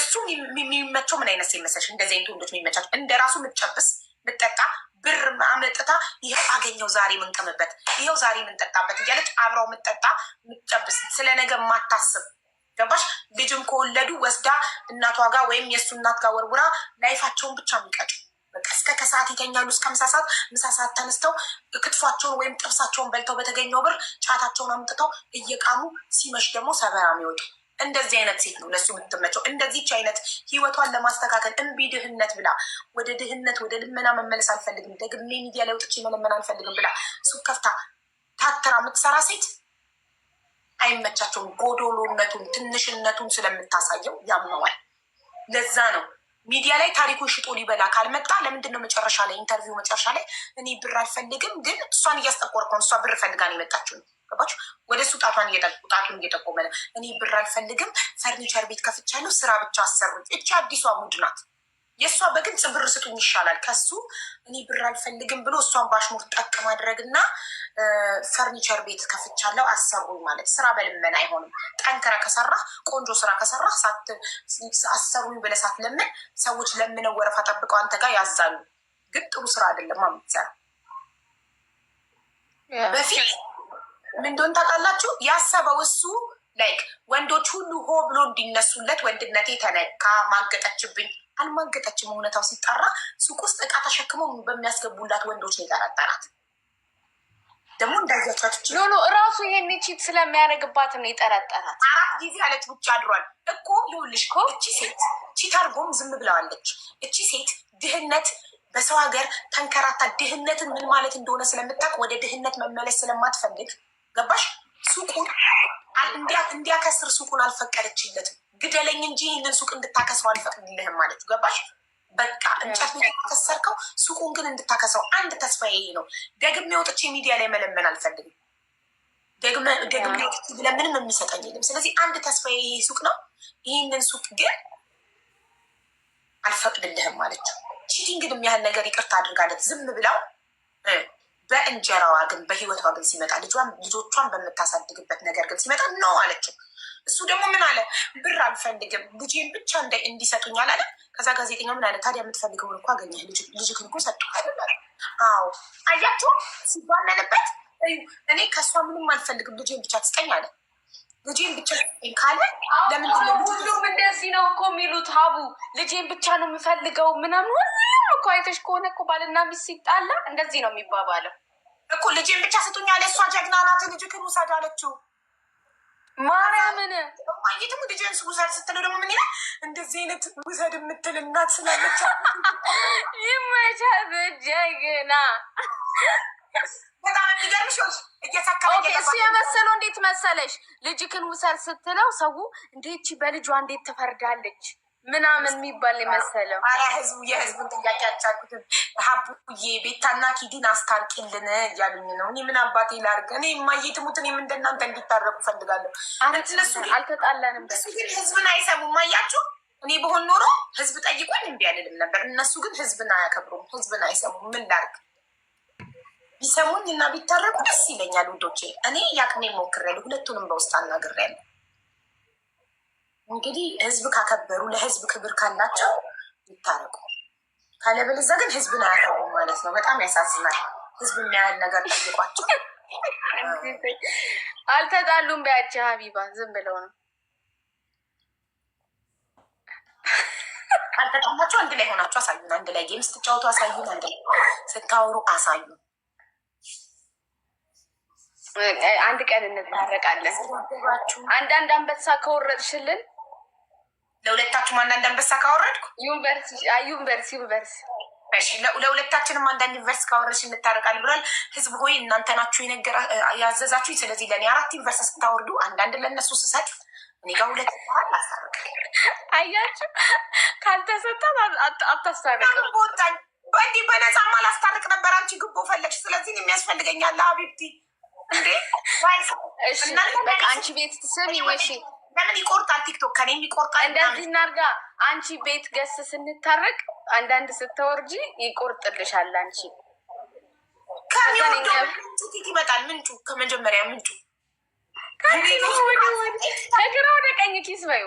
እሱ የሚመቸው ምን አይነት ሴት መሰለሽ? እንደዚህ አይነት ወንዶች የሚመቻቸው እንደ ራሱ ምትጨብስ ምትጠጣ ብር አምለጥታ ይኸው አገኘው ዛሬ ምንቅምበት ይኸው ዛሬ ምንጠጣበት እያለች አብራው ምትጠጣ ምትጨብስ ስለ ነገ ማታስብ። ገባሽ? ልጅም ከወለዱ ወስዳ እናቷ ጋር ወይም የእሱ እናት ጋር ወርውራ ላይፋቸውን ብቻ የሚቀጩ እስከ ከሰዓት ይተኛሉ። እስከ ምሳ ሰዓት ተነስተው ክትፏቸውን ወይም ጥብሳቸውን በልተው በተገኘው ብር ጫታቸውን አምጥተው እየቃሙ ሲመሽ ደግሞ ሰበራ የሚወጡ እንደዚህ አይነት ሴት ነው ለሱ የምትመቸው። እንደዚች አይነት ህይወቷን ለማስተካከል እምቢ ድህነት ብላ ወደ ድህነት ወደ ልመና መመለስ አልፈልግም፣ ደግሜ ሚዲያ ላይ ወጥቼ መለመን አልፈልግም ብላ ሱቅ ከፍታ ታትራ የምትሰራ ሴት አይመቻቸውም። ጎዶሎነቱን ትንሽነቱን ስለምታሳየው ያምነዋል። ለዛ ነው ሚዲያ ላይ ታሪኩን ሽጦ ሊበላ ካልመጣ ለምንድን ነው መጨረሻ ላይ ኢንተርቪው መጨረሻ ላይ እኔ ብር አልፈልግም፣ ግን እሷን እያስጠቆርኩ እሷ ብር ፈልጋ ነው የመጣችው ነው። ገባችሁ? ወደ እሱ ጣቱን እየጠቆመ ነው። እኔ ብር አልፈልግም፣ ፈርኒቸር ቤት ከፍቻለሁ፣ ስራ ብቻ አሰሩኝ። እቺ አዲሷ ሙድ ናት። የእሷ በግልጽ ብር ስጡኝ ይሻላል ከሱ እኔ ብር አልፈልግም ብሎ እሷን ባሽሙር ጠቅ ማድረግ እና ፈርኒቸር ቤት ከፍቻለሁ አሰሩኝ ማለት ስራ በልመን አይሆንም። ጠንክረ ከሰራ ቆንጆ ስራ ከሰራ አሰሩኝ ብለህ ሳትለምን ሰዎች ለምነው ወረፋ ጠብቀው አንተ ጋር ያዛሉ። ግን ጥሩ ስራ አይደለም የምትሰራ። በፊት ምን እንደሆነ ታውቃላችሁ? ያሰበው እሱ ላይክ ወንዶች ሁሉ ሆ ብሎ እንዲነሱለት ወንድነቴ ተነካ፣ ማገጠችብኝ። አልማገጠችም። እውነታው ሲጠራ ሱቅ ውስጥ እቃ ተሸክመው በሚያስገቡላት ወንዶች ነው የጠረጠራት። ደግሞ እንዳያቻች ኖ እራሱ ይሄን ቺት ስለሚያደርግባት ነው የጠረጠራት። 4 ጊዜ አለች ውጭ አድሯል እኮ ይኸውልሽ። እቺ ሴት ቺት አድርጎም ዝም ብለዋለች። እቺ ሴት ድህነት በሰው ሀገር ተንከራታ ድህነትን ምን ማለት እንደሆነ ስለምታውቅ ወደ ድህነት መመለስ ስለማትፈልግ ገባሽ? ሱቁን እንዲያከስር ሱቁን አልፈቀደችለትም። ግደለኝ እንጂ ይህንን ሱቅ እንድታከስረው አልፈቅድልህም ማለቱ። ገባሽ? በቃ እንጨት ከሰርከው ሱቁን ግን እንድታከስረው አንድ ተስፋ ይሄ ነው። ደግሜ ወጥቼ ሚዲያ ላይ መለመን አልፈልግም። ደግሜ ወጥቼ ለምንም የሚሰጠኝ የለም። ስለዚህ አንድ ተስፋ ይሄ ሱቅ ነው። ይህንን ሱቅ ግን አልፈቅድልህም ማለችው። ቺቲንግን የሚያህል ነገር ይቅርታ አድርጋለት ዝም ብላው በእንጀራዋ ግን በህይወቷ ግን ሲመጣ ልጆቿን በምታሳድግበት ነገር ግን ሲመጣ ነው አለችው። እሱ ደግሞ ምን አለ? ብር አልፈልግም ልጄን ብቻ እንዲሰጡኝ አላለ። ከዛ ጋዜጠኛ ምን አለ? ታዲያ የምትፈልገውን እኮ አገኘህ፣ ልጅህን እኮ ሰጡሃል። አዎ አያችሁ፣ ሲባለንበት እኔ ከእሷ ምንም አልፈልግም ልጄን ብቻ ትስጠኝ አለ። ልጄን ብቻ ትስጠኝ ካለ ለምንድነው? ሁሉም እንደዚህ ነው እኮ የሚሉት። ሀቡ ልጄን ብቻ ነው የምፈልገው ምናምን ሁሉም እኮ አይተሽ ከሆነ እኮ ባልና ሚስት ሲጣላ እንደዚህ ነው የሚባባለው እኮ። ልጄን ብቻ ስጡኝ አለ። እሷ ጀግና ናት። ልጅህን ውሰድ አለችው። ማርያምን ማየትም ልጅን ውሰድ ስትለው ደግሞ ምን ይላል? እንደዚህ አይነት ውሰድ የምትል እናት ስላለች ይመቻት ጀግና። በጣም የሚገርምሽ እሱ የመሰለው እንዴት መሰለሽ? ልጅክን ውሰድ ስትለው ሰው እንዴት በልጇ እንዴት ትፈርዳለች ምናምን የሚባል የመሰለው። ኧረ ህዝቡ የህዝቡን ጥያቄ አልቻልኩትም። ሀቡዬ ቤታና ኪዲን አስታርቂልን እያሉኝ ነው። እኔ ምን አባቴ ላድርግ? እኔ የማየትሙት እኔም እንደናንተ እንዲታረቁ ፈልጋለሁ። አልተጣላንም። እሱ ግን ህዝብን አይሰሙም። አያችሁ፣ እኔ በሆን ኖሮ ህዝብ ጠይቆን እምቢ አልልም ነበር። እነሱ ግን ህዝብን አያከብሩም፣ ህዝብን አይሰሙም። ምን ላድርግ? ቢሰሙኝ እና ቢታረቁ ደስ ይለኛል ውዶቼ። እኔ ያቅሜ ሞክሬያለሁ። ሁለቱንም በውስጥ አናግሬያለሁ። እንግዲህ ህዝብ ካከበሩ ለህዝብ ክብር ካላቸው ይታረቁ። ካለበለዚያ ግን ህዝብን አያከብሩም ማለት ነው። በጣም ያሳዝናል። ህዝብ የሚያህል ነገር ጠይቋቸው። አልተጣሉም በያቸው ሀቢባ ዝም ብለው ነው። ካልተጣላችሁ አንድ ላይ ሆናችሁ አሳዩን። አንድ ላይ ጌም ስትጫወቱ አሳዩን። አንድ ላይ ስታወሩ አሳዩን። አንድ ቀን እንታረቃለን። አንዳንድ አንበሳ ከወረድሽልን ለሁለታችሁም አንዳንድ አንበሳ ካወረድኩ ዩኒቨርስ ለሁለታችንም አንዳንድ ዩኒቨርስ ካወረድሽ እንታረቃለን ብሏል። ህዝብ ሆይ እናንተ ናችሁ ያዘዛችሁ። ስለዚህ ለእኔ 4 ዩኒቨርስ ስታወርዱ አንዳንድ ለእነሱ ስሰጥ እኔ ጋር 2 ይባል አስታርቃል። አያችሁ ካልተሰጣት አታስታርቅም። በወጣኝ በእንዲህ በነፃማ ላስታርቅ ነበር። አንቺ ግቦ ፈለግሽ። ስለዚህ የሚያስፈልገኛል ሀቢብቲ እንዴ በቃ አንቺ ቤት ስሚ ወሺ ለምን ይቆርጣል? ቲክቶክ ከኔም ይቆርጣል። እንደዚህ እናርጋ። አንቺ ቤት ገስ ስንታረቅ አንዳንድ ስተወርጂ ይቆርጥልሻል። አንቺ ከሚወርደው ይመጣል ምንጩ ከመጀመሪያ ምንጩ ከግራ ወደ ቀኝ ኪስ በዩ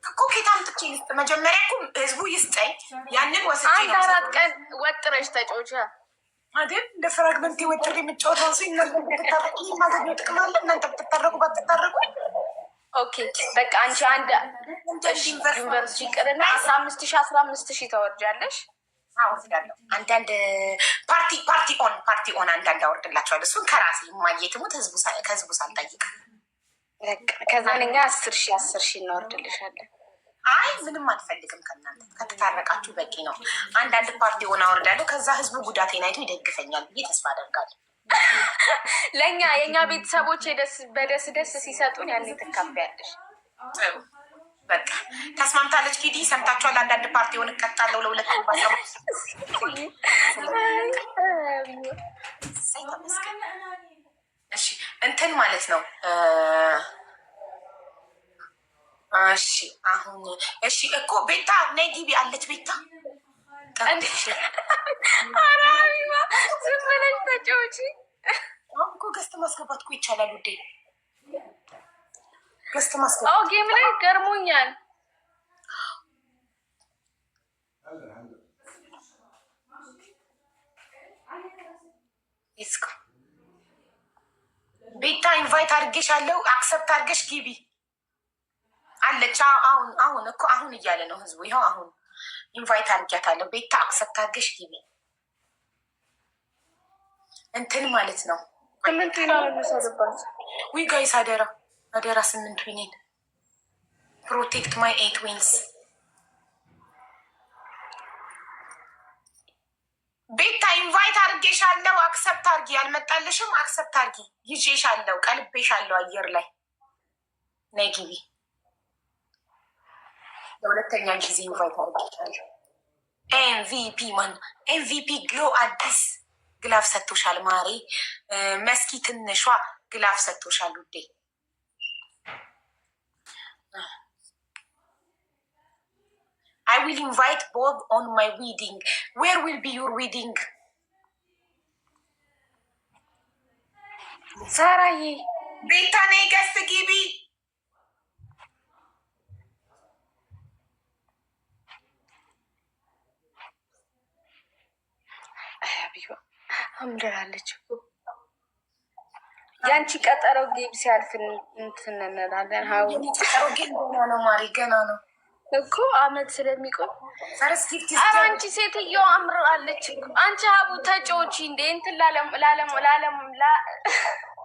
እኮ ኬታ አምጥቼ ልስጥ። መጀመሪያ እኮ ህዝቡ ይስጠኝ። ያንን ወስጄ 4 ቀን ወጥረሽ ተጫውቻ አይደል? እንደ ፍራግመንት ወጥሬ የምጫወተው ሰው እናንተ ብትታረቁ ማገኘው ጥቅም አለ። እናንተ ብትታረቁ ባትታረቁ ኦኬ በቃ አንቺ አንድ ዩኒቨርሲቲ ቅርና 15,000 ተወርጃለሽ። አወርዳለሁ። አንዳንድ ፓርቲ ኦን አንዳንድ አወርድላቸዋለሁ። እሱን ከራሴ የማየትሙት ከህዝቡ ሳልጠይቅ ከዛ እኛ 10,000 እናወርድልሻለን። አይ ምንም አልፈልግም ከእናንተ ከተታረቃችሁ በቂ ነው። አንዳንድ ፓርቲ ኦን አወርዳለሁ። ከዛ ህዝቡ ጉዳቴን አይቶ ይደግፈኛል ብዬ ተስፋ አደርጋለሁ። ለእኛ የእኛ ቤተሰቦች በደስ ሲሰጡን ያኔ ትካፈያለሽ። ጥሩ በቃ ተስማምታለች። ኪዲ ሰምታችኋል። አንዳንድ ፓርቲውን እቀጣለሁ ለ2 እሺ እንትን ማለት ነው። እሺ አሁን እሺ እኮ ቤታ ነይ ግቢ አለች። ቤታ አራቢባ ዝም ብለሽ ተጫውቺ። አሁን እኮ ገስት ማስገባት እኮ ይቻላል ውዴ። ገስት ማስገባት ጌም ላይ ገርሞኛል። ይስካ ቤታ ኢንቫይት አድርጌሻለሁ። አክሰፕት አድርገሽ ግቢ አለች። አሁን እኮ አሁን እያለ ነው ህዝቡ። ይኸው አሁን ኢንቫይት አድርጊያታለሁ። ቤታ አክሰፕት አድርገሽ ግቢ እንትን ማለት ነው። 8 ይላል ሰደባት ዊ ጋይስ አደራ 8 ዊኔን ፕሮቴክት ማይ 8 ዊንስ። ቤታ ኢንቫይት አድርጌሻለሁ። አክሰፕት አድርጊ። ያልመጣልሽም አክሰፕት አድርጊ። ይዤሻለሁ፣ ቀልቤሻለሁ። አየር ላይ ነይ ግቢ። ለሁለተኛ ጊዜ ኢንቫይት አድርጌሻለሁ። ኤምቪፒ ማን ኤምቪፒ ግሎ አዲስ ግላፍ ሰጥቶሻል ማሬ። መስኪ ትንሿ ግላፍ ሰጥቶሻል ውዴ። I will invite Bob on my wedding. Where will be your wedding? ሳራዬ ቤታ ነይ ገስት ግቢ። አምደራለች እኮ ያንቺ ቀጠሮ ጌም ሲያልፍ እንትን እንላለን። ቀጠሮ ጌም ገና ነው ማሪ፣ ገና ነው እኮ አመት ስለሚቆም። አንቺ ሴትዮ አምራለች። አንቺ ሀቡ ተጫዎቺ እንዴ እንትን ላለም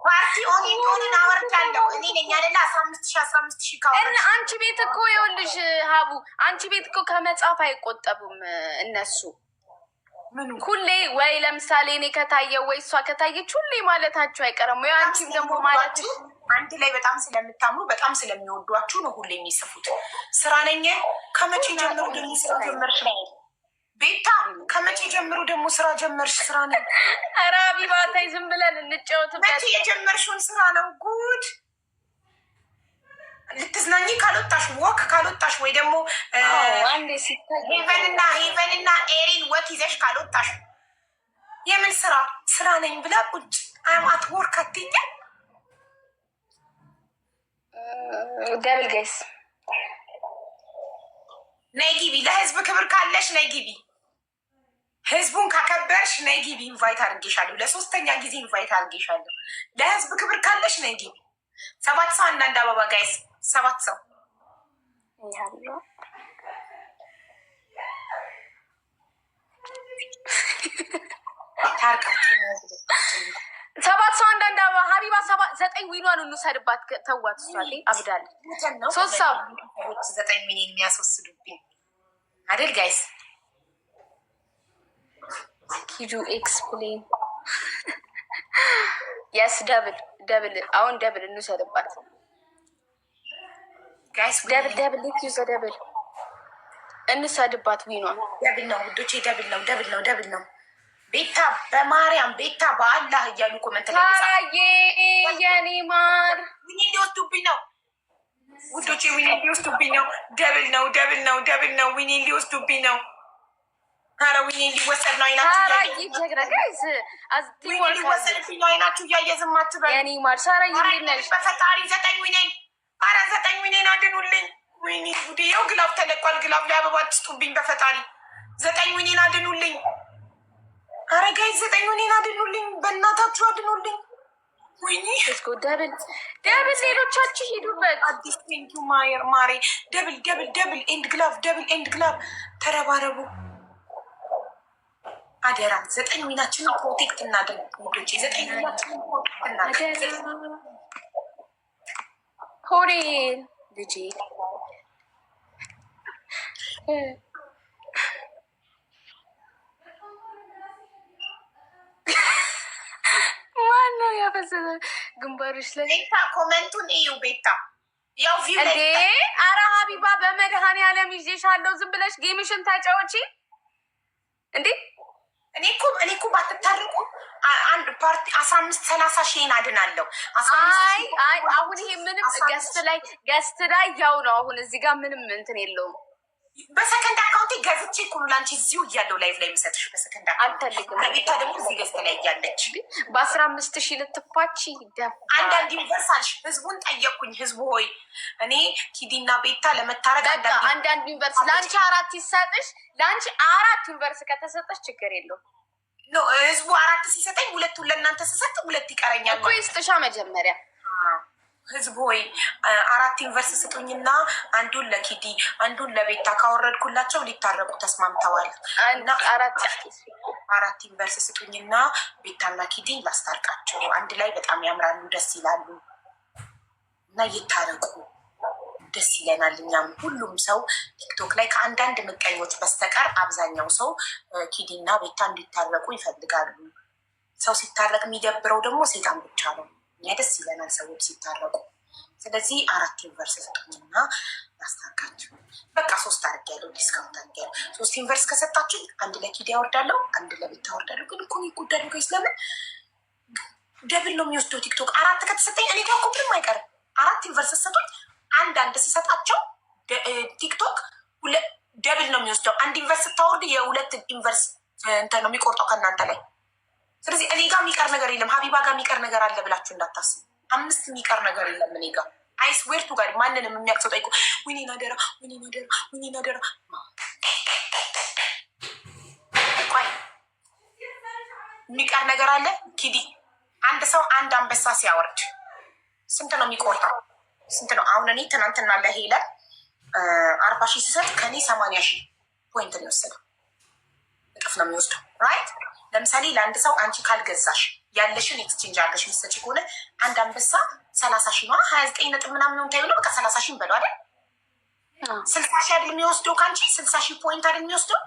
ፓርቲ ኦኒን አወርዳለሁ እኔ ነኝ አይደለ? 15,000 ካወረድሽ አንቺ ቤት እኮ ይኸውልሽ ሀቡ፣ አንቺ ቤት እኮ ከመጻፍ አይቆጠቡም እነሱ። ሁሌ ወይ ለምሳሌ እኔ ከታየው ወይ እሷ ከታየች ሁሌ ማለታችሁ አይቀርም ወይ አንቺም ደግሞ ማለት አንድ ላይ በጣም ስለምታምሩ በጣም ስለሚወዷችሁ ነው ሁሌ የሚጽፉት። ስራ ነኝ። ከመቼ ጀምሮ ደግሞ ስራ ጀመርሽ? ቤታ ከመቼ ጀምሮ ደግሞ ስራ ጀመርሽ? ስራ ነኝ። ኧረ ሀቢባ ተይ ዝም ብለን እንጫወትበት። መቼ የጀመርሽውን ስራ ነው? ጉድ ልትዝናኝ ካልወጣሽ ወክ ካልወጣሽ ወይ ደግሞ ሄቨንና ኤሪን ወክ ይዘሽ ካልወጣሽ የምን ስራ? ስራ ነኝ ብላ ቁጭ አማት ወርክ አትይኝ። ደብል ጋይስ ነይ ግቢ። ለህዝብ ክብር ካለሽ ነይ ግቢ። ህዝቡን ካከበርሽ ነይ ግቢ። ኢንቫይት አድርጌሻለሁ። ለሶስተኛ ጊዜ ኢንቫይት አድርጌሻለሁ። ለህዝብ ክብር ካለሽ ነይ ግቢ። 7 ሰው አንዳንድ አበባ ጋይስ፣ 7 ሰው ሰባት ሰው አንዳንድ አበባ። ሀቢባ 9 ዊኗን እንውሰድባት። ተዋት፣ እሷ አብዳል። 3 ሰው 9 ሚሊዮን የሚያስወስዱብኝ አይደል ጋይስ? ኪዱ ኤክስፕሌን የስ ደብል አሁን ደብል እንውሰድባት ጋይስ። ደብል ደብል እንውሰድባት። ዊኗን ደብል ነው ውዶቼ፣ ደብል ነው። ቤታ በማርያም ቤታ በአላህ እያሉ ኮመንት ላይ የኔ ማር ዊኔ ሊወስዱብኝ ነው ውዶቼ፣ ዊኔ ሊወስዱብኝ ነው። ደብል ነው። ዊኔ ሊወስዱብኝ ነው። ኧረ ዊኔ ሊወሰድ ነው። ሊወሰድብኝ ነው። አይናችሁ እያየ ዝም አትበሉ የኔ ማር። ሳራ ይልነሽ በፈጣሪ 9 ዊኔን፣ ኧረ 9 ዊኔን አድኑልኝ። ወይኔ ጉዴ! ይኸው ግላብ ተለቋል። ግላብ ላይ አበባ አትስጡብኝ በፈጣሪ። 9 ዊኔን አድኑልኝ። ኧረ ጋይስ 9 ዊኔን አድኑልኝ፣ በእናታችሁ አድኑልኝ። ወይኔ ደብል ሌሎቻችሁ ሂዱበት። አዲስ ቴንኪው ማሬ። ደብል ኤንድ ግላብ ተረባረቡ። አደራ 9 ዊናችንን ፕሮቴክት እናድርግ ውዶቼ። 9 ዊናችንን ፕሮቴክት እናድርግ። ሆሬ ልጄ ማነው ያፈሰሰ ግንባሮች ላይ? ቤታ ኮመንቱን እዩ ቤታ። ያው ቪው እንዴ! ኧረ ሀቢባ በመድኃኒዓለም ይዤሻለሁ። ዝም ብለሽ ጌምሽን ታጫወቺ እንዴ! እኔ እኮ ባትታርቁ አንድ ፓርቲ 15-30 ሺህን አድናለሁ። አይ አሁን ይሄ ምንም ገስት ላይ ያው ነው። አሁን እዚህ ጋር ምንም እንትን የለውም። በሰከንድ አካውንቴ ገዝቼ እኮ ነው ለአንቺ እዚሁ እያለው ላይቭ ላይ የምሰጥሽ። በሰከንድ አልፈልግም። ቤታ ደግሞ እዚህ ገዝት ላይ እያለች በ15,000 ልትፋች አንዳንድ ዩኒቨርሳልሽ ህዝቡን ጠየቅኩኝ። ህዝቡ ሆይ እኔ ኪዲና ቤታ ለመታረቅ አንዳንድ ዩኒቨርስ ለአንቺ 4 ይሰጥሽ። ለአንቺ 4 ዩኒቨርስ ከተሰጠሽ ችግር የለውም። ህዝቡ 4 ሲሰጠኝ 2 ለእናንተ ስሰጥ 2 ይቀረኛል እኮ ይስጥሻ መጀመሪያ። ህዝቡ ሆይ 4 ዩኒቨርስ ስጡኝና አንዱን ለኪዲ አንዱን ለቤታ ካወረድኩላቸው ሊታረቁ ተስማምተዋል። እና 4 ዩኒቨርስ ስጡኝና ቤታና ኪዲን ላስታርቃቸው። አንድ ላይ በጣም ያምራሉ፣ ደስ ይላሉ እና ይታረቁ። ደስ ይለናል። እኛም ሁሉም ሰው ቲክቶክ ላይ ከአንዳንድ ምቀኞች በስተቀር አብዛኛው ሰው ኪዲና ቤታ እንዲታረቁ ይፈልጋሉ። ሰው ሲታረቅ የሚደብረው ደግሞ ሴጣን ብቻ ነው። እኛ ደስ ይለናል ሰዎች ሲታረቁ። ስለዚህ 4 ዩኒቨርስ ሰጡኝና ያስታርቃችሁ። በቃ 3 አድርጊያለሁ፣ ዲስካውንት አድርጊያለሁ። 3 ዩኒቨርስ ከሰጣችሁ አንድ ለኪዲ ያወርዳለሁ፣ አንድ ለቤታ ያወርዳለሁ። ግን እኮ ይጎዳሉ ጋይስ። ለምን ደብል ነው የሚወስደው ቲክቶክ? 4 ከተሰጠኝ እኔ ጋር እኮ ምንም አይቀርም። 4 ዩኒቨርስ ሰጡኝ፣ አንድ ስሰጣቸው ቲክቶክ ደብል ነው የሚወስደው። አንድ ዩኒቨርስ ስታወርድ የ2 ዩኒቨርስ እንትን ነው የሚቆርጠው ከእናንተ ላይ። ስለዚህ እኔ ጋር የሚቀር ነገር የለም። ሀቢባ ጋር የሚቀር ነገር አለ ብላችሁ እንዳታስቡ። 5 የሚቀር ነገር የለም እኔ ጋር። አይስዌርቱ ጋር ማንንም የሚያቅሰው ጠይቁ። ዊኔን አደራ። ቆይ የሚቀር ነገር አለ ኪዲ? አንድ ሰው አንድ አንበሳ ሲያወርድ ስንት ነው የሚቆርጠው? ስንት ነው? አሁን እኔ ትናንትና ለሄለ 40 ሺህ ስሰጥ ከኔ 80 ሺህ ፖይንት ነው የወሰደው። እጥፍ ነው የሚወስደው። ራይት። ለምሳሌ ለአንድ ሰው አንቺ ካልገዛሽ ያለሽን ኤክስቼንጅ አድርገሽ የምትሰጪ ከሆነ አንድ አንበሳ 30 ሺህ ነው። 29 ነጥብ ምናምን ነው ታይሆነ። በቃ 30 ሺህ በለው አይደል? 60 ሺህ አይደል የሚወስደው ከአንቺ? 60 ሺህ ፖይንት አይደል የሚወስደው?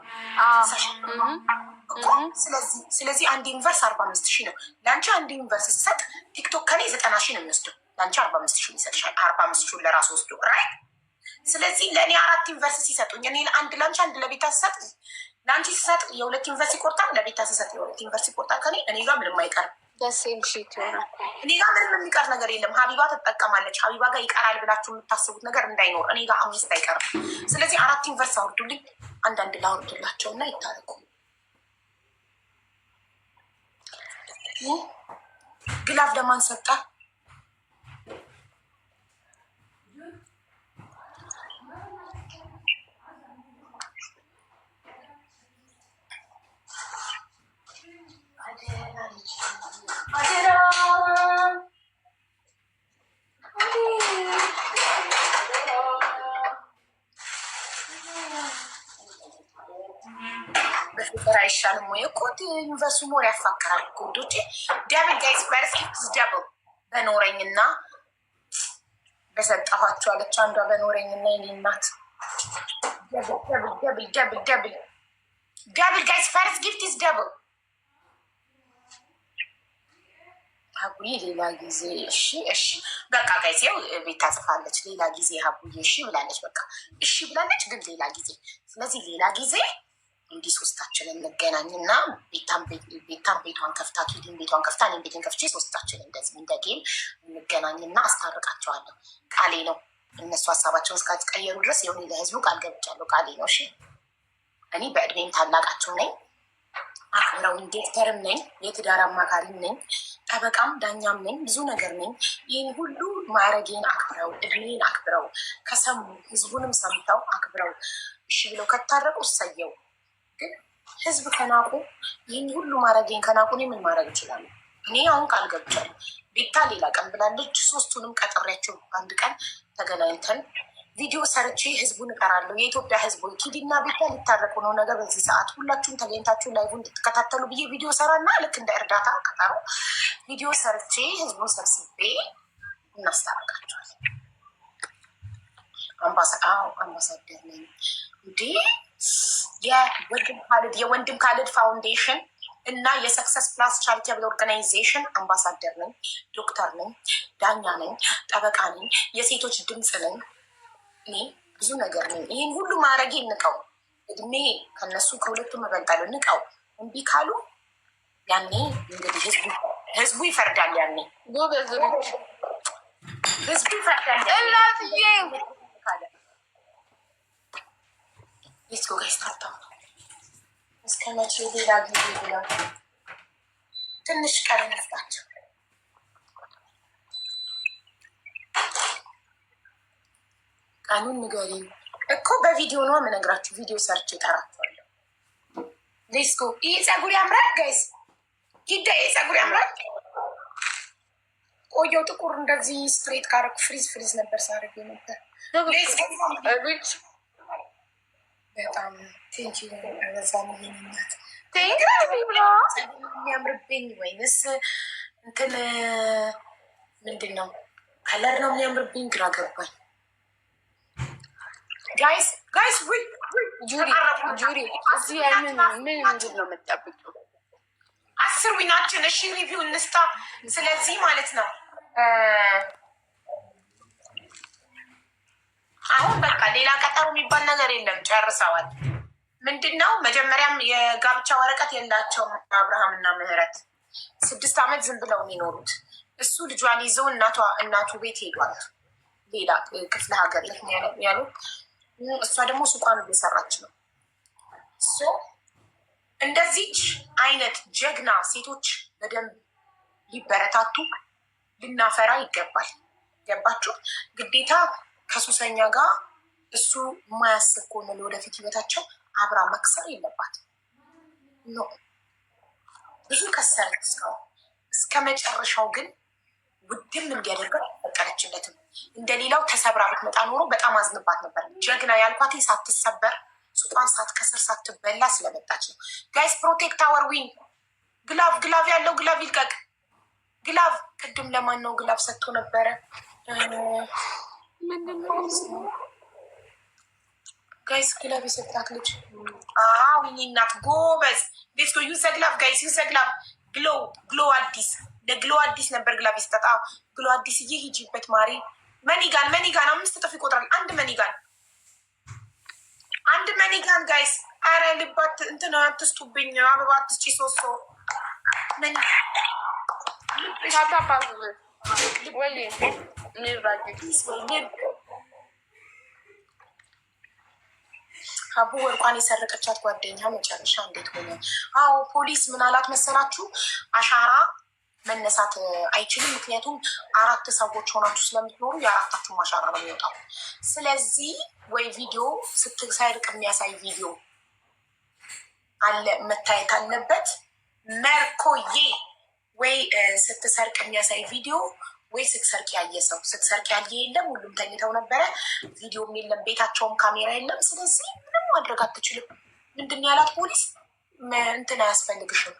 ስለዚህ አንድ ዩኒቨርስ 45 ሺህ ነው። ለአንቺ አንድ ዩኒቨርስ ሲሰጥ ቲክቶክ ከኔ 90 ሺህ ነው የሚወስደው። ለአንቺ 45 ሺህ ይሰጥሻል። 45 ሺህ ለራሱ ወስዶ ራይት። ስለዚህ ለእኔ 4 ዩኒቨርስ ሲሰጡኝ እኔ አንድ ለአንቺ አንድ ለቤታ ሲሰጥ ለአንቺ ሲሰጥ የ2 ዩኒቨርስ ይቆርጣል፣ ለቤታ ሲሰጥ የ2 ዩኒቨርስ ይቆርጣል። ከኔ እኔ ጋር ምንም አይቀርም። ደሴም ሺት ይሆናል። እኔ ጋር ምንም የሚቀር ነገር የለም። ሀቢባ ትጠቀማለች። ሀቢባ ጋር ይቀራል ብላችሁ የምታስቡት ነገር እንዳይኖር እኔ ጋር 5 አይቀርም። ስለዚህ 4 ዩኒቨርስ አውርዱልኝ፣ አንዳንድ ላውርድላቸው እና ይታረቁ። ግላፍ ለማን ሰጠ? አይሻልም ወይ እኮ ዩኒቨርሲቲ ሞር ያፋክራል እኮ ውዶቼ። ደብል ጋይስ በርስኪፕስ ደብል በኖረኝና በሰጠኋቸው አለች አንዷ። በኖረኝና የኔ እናት ደብል ጋይስ ፈርስት ጊፍት ኢዝ ደብል። ሀቡዬ ሌላ ጊዜ እሺ እሺ በቃ ጋይስ ያው ቤት ታጽፋለች። ሌላ ጊዜ ሀቡዬ እሺ ብላለች። በቃ እሺ ብላለች ግን ሌላ ጊዜ። ስለዚህ ሌላ ጊዜ እንዲህ ሶስታችን እንገናኝና ቤታን ቤቷን ከፍታ ኪዲን ቤቷን ከፍታ እኔም ቤቴን ከፍቼ ሶስታችን እንደዚህ እንደ ጌም እንገናኝና አስታርቃቸዋለሁ። ቃሌ ነው። እነሱ ሀሳባቸውን እስካልቀየሩ ድረስ የሆነ ለህዝቡ ቃል ገብቻለሁ። ቃሌ ነው። እሺ እኔ በእድሜም ታላቃቸው ነኝ። አክብረውኝ ዶክተርም ነኝ፣ የትዳር አማካሪም ነኝ፣ ጠበቃም ዳኛም ነኝ፣ ብዙ ነገር ነኝ። ይህን ሁሉ ማዕረጌን አክብረው እድሜን አክብረው ከሰሙ ህዝቡንም ሰምተው አክብረው እሺ ብለው ከታረቁ እሰየው። ግን ህዝብ ከናቁ ይህን ሁሉ ማድረጌን ከናቁ እኔ ምን ማድረግ እችላለሁ? እኔ አሁን ቃል ገብቻለሁ። ቤታ ሌላ ቀን ብላለች። ሶስቱንም ቀጠሪያቸው አንድ ቀን ተገናኝተን ቪዲዮ ሰርቼ ህዝቡን እቀራለሁ። የኢትዮጵያ ህዝብ ወይ ኪዲና ቤታ ሊታረቁ ነው ነገር በዚህ ሰዓት ሁላችሁም ተገኝታችሁ ላይቭ እንድትከታተሉ ብዬ ቪዲዮ ሰራና ልክ እንደ እርዳታ ቀጠሮ ቪዲዮ ሰርቼ ህዝቡን ሰብስቤ እናስታርቃቸዋለን። አምባሳደር ነኝ እንዴ የወንድም ካልድ ፋውንዴሽን እና የሰክሰስ ፕላስ ቻሪቴብል ኦርጋናይዜሽን አምባሳደር ነኝ። ዶክተር ነኝ፣ ዳኛ ነኝ፣ ጠበቃ ነኝ፣ የሴቶች ድምፅ ነኝ። እኔ ብዙ ነገር ነኝ። ይህን ሁሉ ማድረጌ ንቀው እድሜ ከነሱ ከሁለቱም እበልጣለሁ። ንቀው እምቢ ካሉ ያኔ እንግዲህ ህዝቡ ይፈርዳል። ያኔ ህዝቡ ይፈርዳል። ሌትስ ጋይስ ታታው እስከ መቼ ሌላ ጊዜ ብለው ትንሽ ቀን ነፍጣቸው። ቀኑን ንገሪኝ እኮ በቪዲዮ ነው የምነግራችሁ። ቪዲዮ ሰርች እጠራችኋለሁ። ሌትስ ጎ። ይሄ ፀጉር ያምራል ጋይስ። ሂዳ ይሄ ፀጉር ያምራል። ቆየው ጥቁር እንደዚህ ስትሬት ካረኩ ፍሪዝ ነበር ሳረግ ነበር። ሌትስ ጎ። በጣም ቴንኪ በዛ ይሄንኛት የሚያምርብኝ ወይንስ እንትን ምንድን ነው ከለር ነው የሚያምርብኝ? ግራ ገባኝ። ጋይስ ጁሪ እዚህ ምን ምንድን ነው የምጠብቂው? 10 ዊናችን እሺ ሪቪው እንስጣ። ስለዚህ ማለት ነው አሁን በቃ ሌላ ቀጠሮ የሚባል ነገር የለም። ጨርሰዋል። ምንድን ነው መጀመሪያም የጋብቻ ወረቀት የላቸውም አብርሃም እና ምህረት 6 ዓመት ዝም ብለው የሚኖሩት። እሱ ልጇን ይዘው እናቱ ቤት ሄዷል። ሌላ ክፍለ ሀገር ያሉት እሷ ደግሞ ሱቋን እየሰራች ነው። እንደዚች አይነት ጀግና ሴቶች በደንብ ሊበረታቱ ልናፈራ ይገባል። ገባችሁ? ግዴታ ከሱሰኛ ጋር እሱ የማያስብ ከሆነ ለወደፊት ህይወታቸው አብራ መክሰር የለባት ኖ። ብዙ ከሰረት እስካሁን እስከ መጨረሻው ግን ውድም እንዲያደርገው አይፈቀደችለትም። እንደሌላው ተሰብራ ብትመጣ ኖሮ በጣም አዝንባት ነበር። ጀግና ያልኳት ሳትሰበር ሱቋን ሳትከስር ሳትበላ ስለመጣች ነው። ጋይስ ፕሮቴክት አወር ዊን። ግላቭ ያለው ግላቭ ይልቀቅ። ግላቭ ቅድም ለማን ነው ግላቭ ሰጥቶ ነበረ? ጋይስ ግላቭ የሰጣት ልጅ ዊኒ እናት ጎበዝ። ሌትስ ጎ ዩዝ ግላቭ ጋይስ ዩዝ ግላቭ። ግሎ አዲስ ለግሎ አዲስ ነበር ግላቭ የሰጣት። ግሎ አዲስ ሂጂበት ማሪ። መኒጋን 5 እጥፍ ይቆጥራል። አንድ መኒጋን ጋይስ። አረ ልባት እንትን አትስጡብኝ። አበባ አትስጪ። ሶሶ ሀቡ ወርቋን የሰረቀቻት ጓደኛ መጨረሻ እንዴት ሆነ? አዎ ፖሊስ ምን አላት መሰላችሁ? አሻራ መነሳት አይችልም። ምክንያቱም 4 ሰዎች ሆናችሁ ስለምትኖሩ የ4ታችሁም አሻራ ነው የሚወጣው። ስለዚህ ወይ ቪዲዮ ስትሰርቅ የሚያሳይ ቪዲዮ አለ መታየት አለበት። መርኮዬ ወይ ስትሰርቅ የሚያሳይ ቪዲዮ ወይ ስትሰርቅ ያየ ሰው። ስትሰርቅ ያየ የለም፣ ሁሉም ተኝተው ነበረ። ቪዲዮም የለም፣ ቤታቸውም ካሜራ የለም። ስለዚህ ምንም ማድረግ አትችልም። ምንድን ያላት ፖሊስ እንትን አያስፈልግሽም።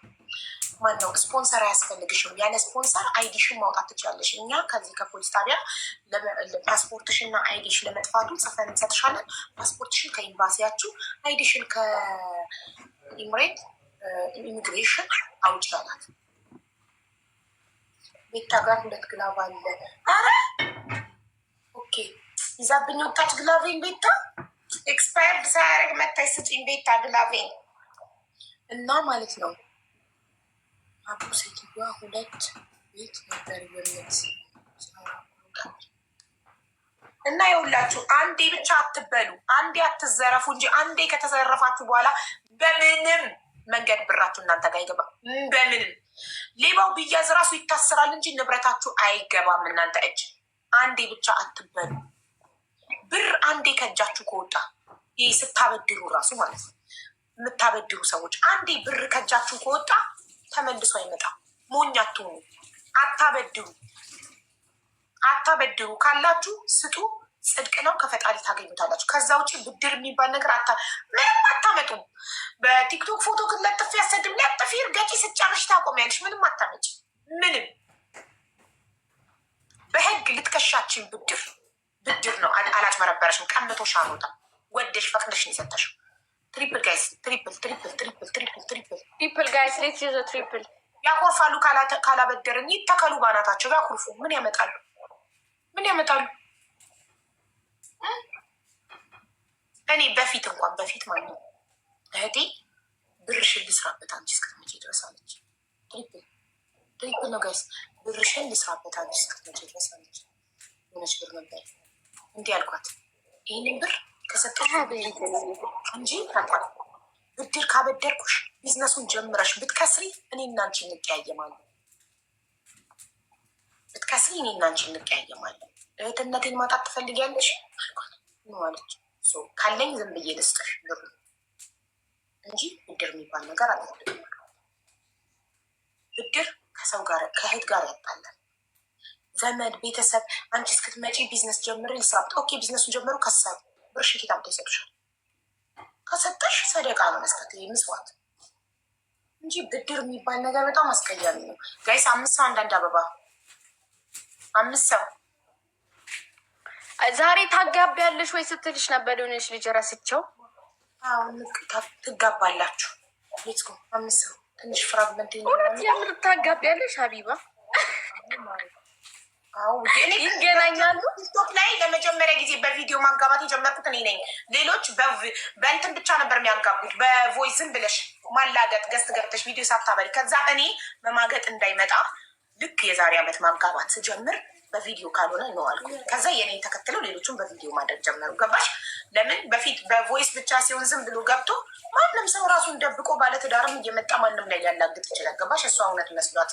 ማነው ስፖንሰር አያስፈልግሽም። ያለ ስፖንሰር አይዲሽን ማውጣት ትችላለሽ። እኛ ከዚህ ከፖሊስ ጣቢያ ፓስፖርትሽን እና አይዲሽ ለመጥፋቱ ጽፈን እንሰጥሻለን። ፓስፖርትሽን ከኤምባሲያችሁ፣ አይዲሽን ከኢምሬት ኢሚግሬሽን አውጭ ያላት። ቤታ ጋር 2 ግላቭ አለ። አረ ኦኬ፣ ይዛብኝ ወጣች ግላቬን። ቤታ ኤክስፓየርድ ሳያደርግ መታይ ስጪኝ ቤታ ግላቬን እና ማለት ነው። አቡ ሴትዮዋ 2 ቤት ነበር የምት እና የሁላችሁ አንዴ ብቻ አትበሉ፣ አንዴ አትዘረፉ እንጂ አንዴ ከተዘረፋችሁ በኋላ በምንም መንገድ ብራችሁ እናንተ ጋር አይገባም። በምንም ሌባው ቢያዝ ራሱ ይታሰራል እንጂ ንብረታችሁ አይገባም እናንተ እጅ። አንዴ ብቻ አትበሉ። ብር አንዴ ከእጃችሁ ከወጣ ይህ ስታበድሩ ራሱ ማለት ነው፣ የምታበድሩ ሰዎች አንዴ ብር ከእጃችሁ ከወጣ ተመልሶ አይመጣም። ሞኝ አትሆኑ። አታበድሩ። ካላችሁ ስጡ፣ ጽድቅ ነው፣ ከፈጣሪ ታገኙታላችሁ። ከዛ ውጭ ብድር የሚባል ነገር ምንም አታመጡም። በቲክቶክ ፎቶ ክለጥፍ ያሰድም ለጥፊ እርገጪ ስጫርሽ ታቆሚያለሽ። ምንም አታመጭ። ምንም በህግ ልትከሻችን ብድር ነው። አላጭበረበረሽም። ቀምቶሽ አልወጣም። ወደሽ ፈቅደሽ ነው የሰጠሽው። ትሪፕል ጋይስ፣ ትሪፕል ጋይስ፣ ሌትስ ዩዝ ትሪፕል። ያኮርፋሉ። ካላበደርን ይተከሉ ባናታቸው ያኩርፉ። ምን ያመጣሉ? እኔ በፊት ማለት ነው እህቴ ብርሽን ልስራበት አንቺ እስክትመጪ ድረስ አለች። ትሪፕል ነው ጋይስ። ብርሽን ልስራበት አንቺ እስክትመጪ ድረስ አለች። ሆነች ብር ነበር እንዲህ አልኳት። ይህንን ብር ከሰጠሽ እንጂ ብድር ካበደርኩሽ ቢዝነሱን ጀምረሽ ብትከስሪ እኔ እና አንቺ እንቀያየማለን። እህትነቴን ማጣት ትፈልጊያለሽ አልኳት። አለች ካለኝ ዝም ብዬ ልስጥሽ ብሩ እንጂ ብድር የሚባል ነገር አልፈልግም። ብድር ከሰው ጋር ከእህት ጋር ያጣላል። ዘመድ ቤተሰብ አንቺ እስክትመጪ ቢዝነስ ጀምር ልስራበት። ኦኬ ቢዝነሱን ጀምሩ። ከሰሩ ብርሽ ኬት አምጥተው ይሰጡሻል። ከሰጠሽ ሰደቃ ነው መስጠት፣ ምስዋት እንጂ ብድር የሚባል ነገር በጣም አስቀያሚ ነው ጋይስ። 5 ሰው አንዳንድ አበባ 5 ሰው ዛሬ ታጋቢያለሽ ወይ ስትልሽ ነበር የሆነች ልጅ ረስቸው። አሁን ትጋባላችሁ። ሌትስ ጎ 5 ሰው ትንሽ ፍራግመንት የምር ታጋቢያለሽ ሀቢባ። ይገናኛሉ። ቲክቶክ ላይ ለመጀመሪያ ጊዜ በቪዲዮ ማጋባት የጀመርኩት እኔ ነኝ። ሌሎች በእንትን ብቻ ነበር የሚያጋቡት፣ በቮይስን ብለሽ ማላገጥ ገስት ገብተሽ ቪዲዮ ሳታበሪ። ከዛ እኔ መማገጥ እንዳይመጣ ልክ የዛሬ ዓመት ማጋባት ስጀምር በቪዲዮ ካልሆነ ነው አልኩ። ከዛ የኔን ተከትለው ሌሎቹም በቪዲዮ ማድረግ ጀመሩ። ገባሽ? ለምን በፊት በቮይስ ብቻ ሲሆን ዝም ብሎ ገብቶ ማንም ሰው ራሱን ደብቆ ባለትዳርም እየመጣ ማንም ላይ ሊያላግጥ ይችላል። ገባሽ? እሷ እውነት መስሏት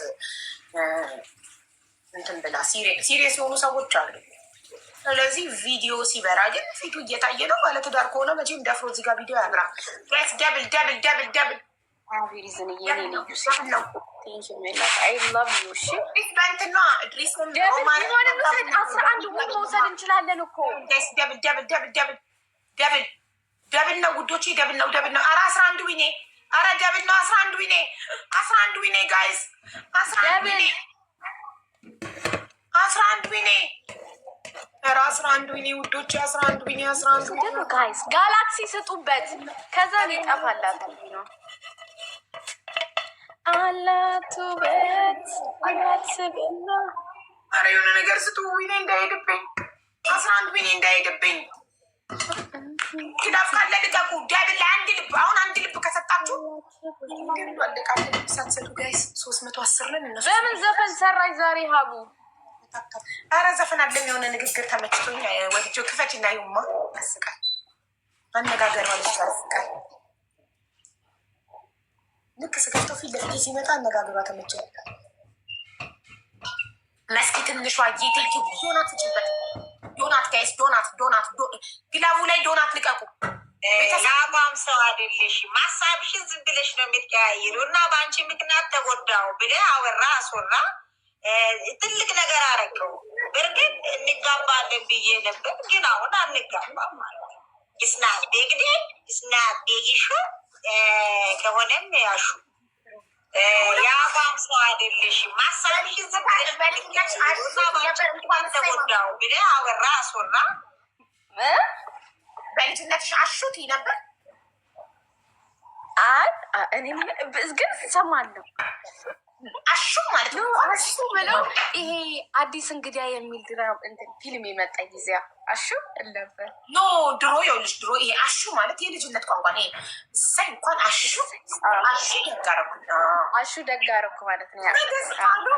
እንትን ብላ ሲሪየስ የሆኑ ሰዎች አሉ። ስለዚህ ቪዲዮ ሲበራ ግን ፊቱ እየታየ ነው። ባለትዳር ከሆነ መቼም ደፍሮ እዚህ ጋር ቪዲዮ ያብራ። ደብል ደብል ደብል ደብል መውሰድ እንችላለን እኮ ደብል ነው ውዶቼ፣ ደብል ነው። ኧረ 11 ዊኔ፣ ኧረ ደብል ነው 11 ዊኔ፣ 11 ዊኔ ጋይስ፣ 11 ዊኔ፣ 11 ዊኔ፣ ኧረ 11 ዊኔ ውዶቼ፣ 11 ዊኔ፣ 11 ዊኔ ጋይስ። ጋላክሲ ስጡበት፣ ከዛ ይጠፋላት ነው አላቱ ቤት አላስብና። ኧረ የሆነ ነገር ስጡ። ዊኔ እንዳይሄድብኝ፣ 11 ዊኔ እንዳይሄድብኝ። ክዳፍ ካለ ልቀቁ። ደብል አንድ ልብ፣ አሁን አንድ ልብ ከሰጣችሁ አለቃ። አንድ ልብ ሳትሰጡ ጋይስ 310 ነን። እነሱ በምን ዘፈን ሰራች ዛሬ ሀቡ? ኧረ ዘፈን አለም የሆነ ንግግር ተመችቶኝ ወድጆ ክፈች እና ይሁማ ያስቃል። አነጋገር ማለት ያስቃል። ልክ ስከፍቶ ፊት ለፊት ሲመጣ አነጋገሯ ተመቸኝ። መስኪ ትንሿ ቴልኪ ዶናት ስጭበት። ዶናት ጋይስ፣ ዶናት ግላቡ ላይ ዶናት ልቀቁ። የአቋም ሰው አይደለሽም። ሀሳብሽን ዝም ብለሽ ነው የምትቀያይሩ እና በአንቺ ምክንያት ተጎዳው ብለህ አወራ አስወራ። ትልቅ ነገር አረገው። በእርግጥ እንጋባለን ብዬ ነበር፣ ግን አሁን አንጋባም ማለት ነው። ስናት ቤግዴ ስናት ቤጊሾ ከሆነም ያሹ የአቋም ሰው አይደለሽም። ማሳብሽ ተጎዳው ብለ አወራ አስወራ። በልጅነትሽ አሹት ነበር? አይ እኔ ግን ሰማለሁ። አሹ ማለት ነው። አሹ ብለው ይሄ አዲስ እንግዲያ የሚል ድራም እንትን ፊልም የመጣ ጊዜ አሹ ነበር። ኖ ድሮ ይኸውልሽ፣ ድሮ ይሄ አሹ ማለት የልጅነት ቋንቋ ነው። እሰይ እንኳን አሹ ደጋረኩ አሹ ደጋረኩ ማለት ነው።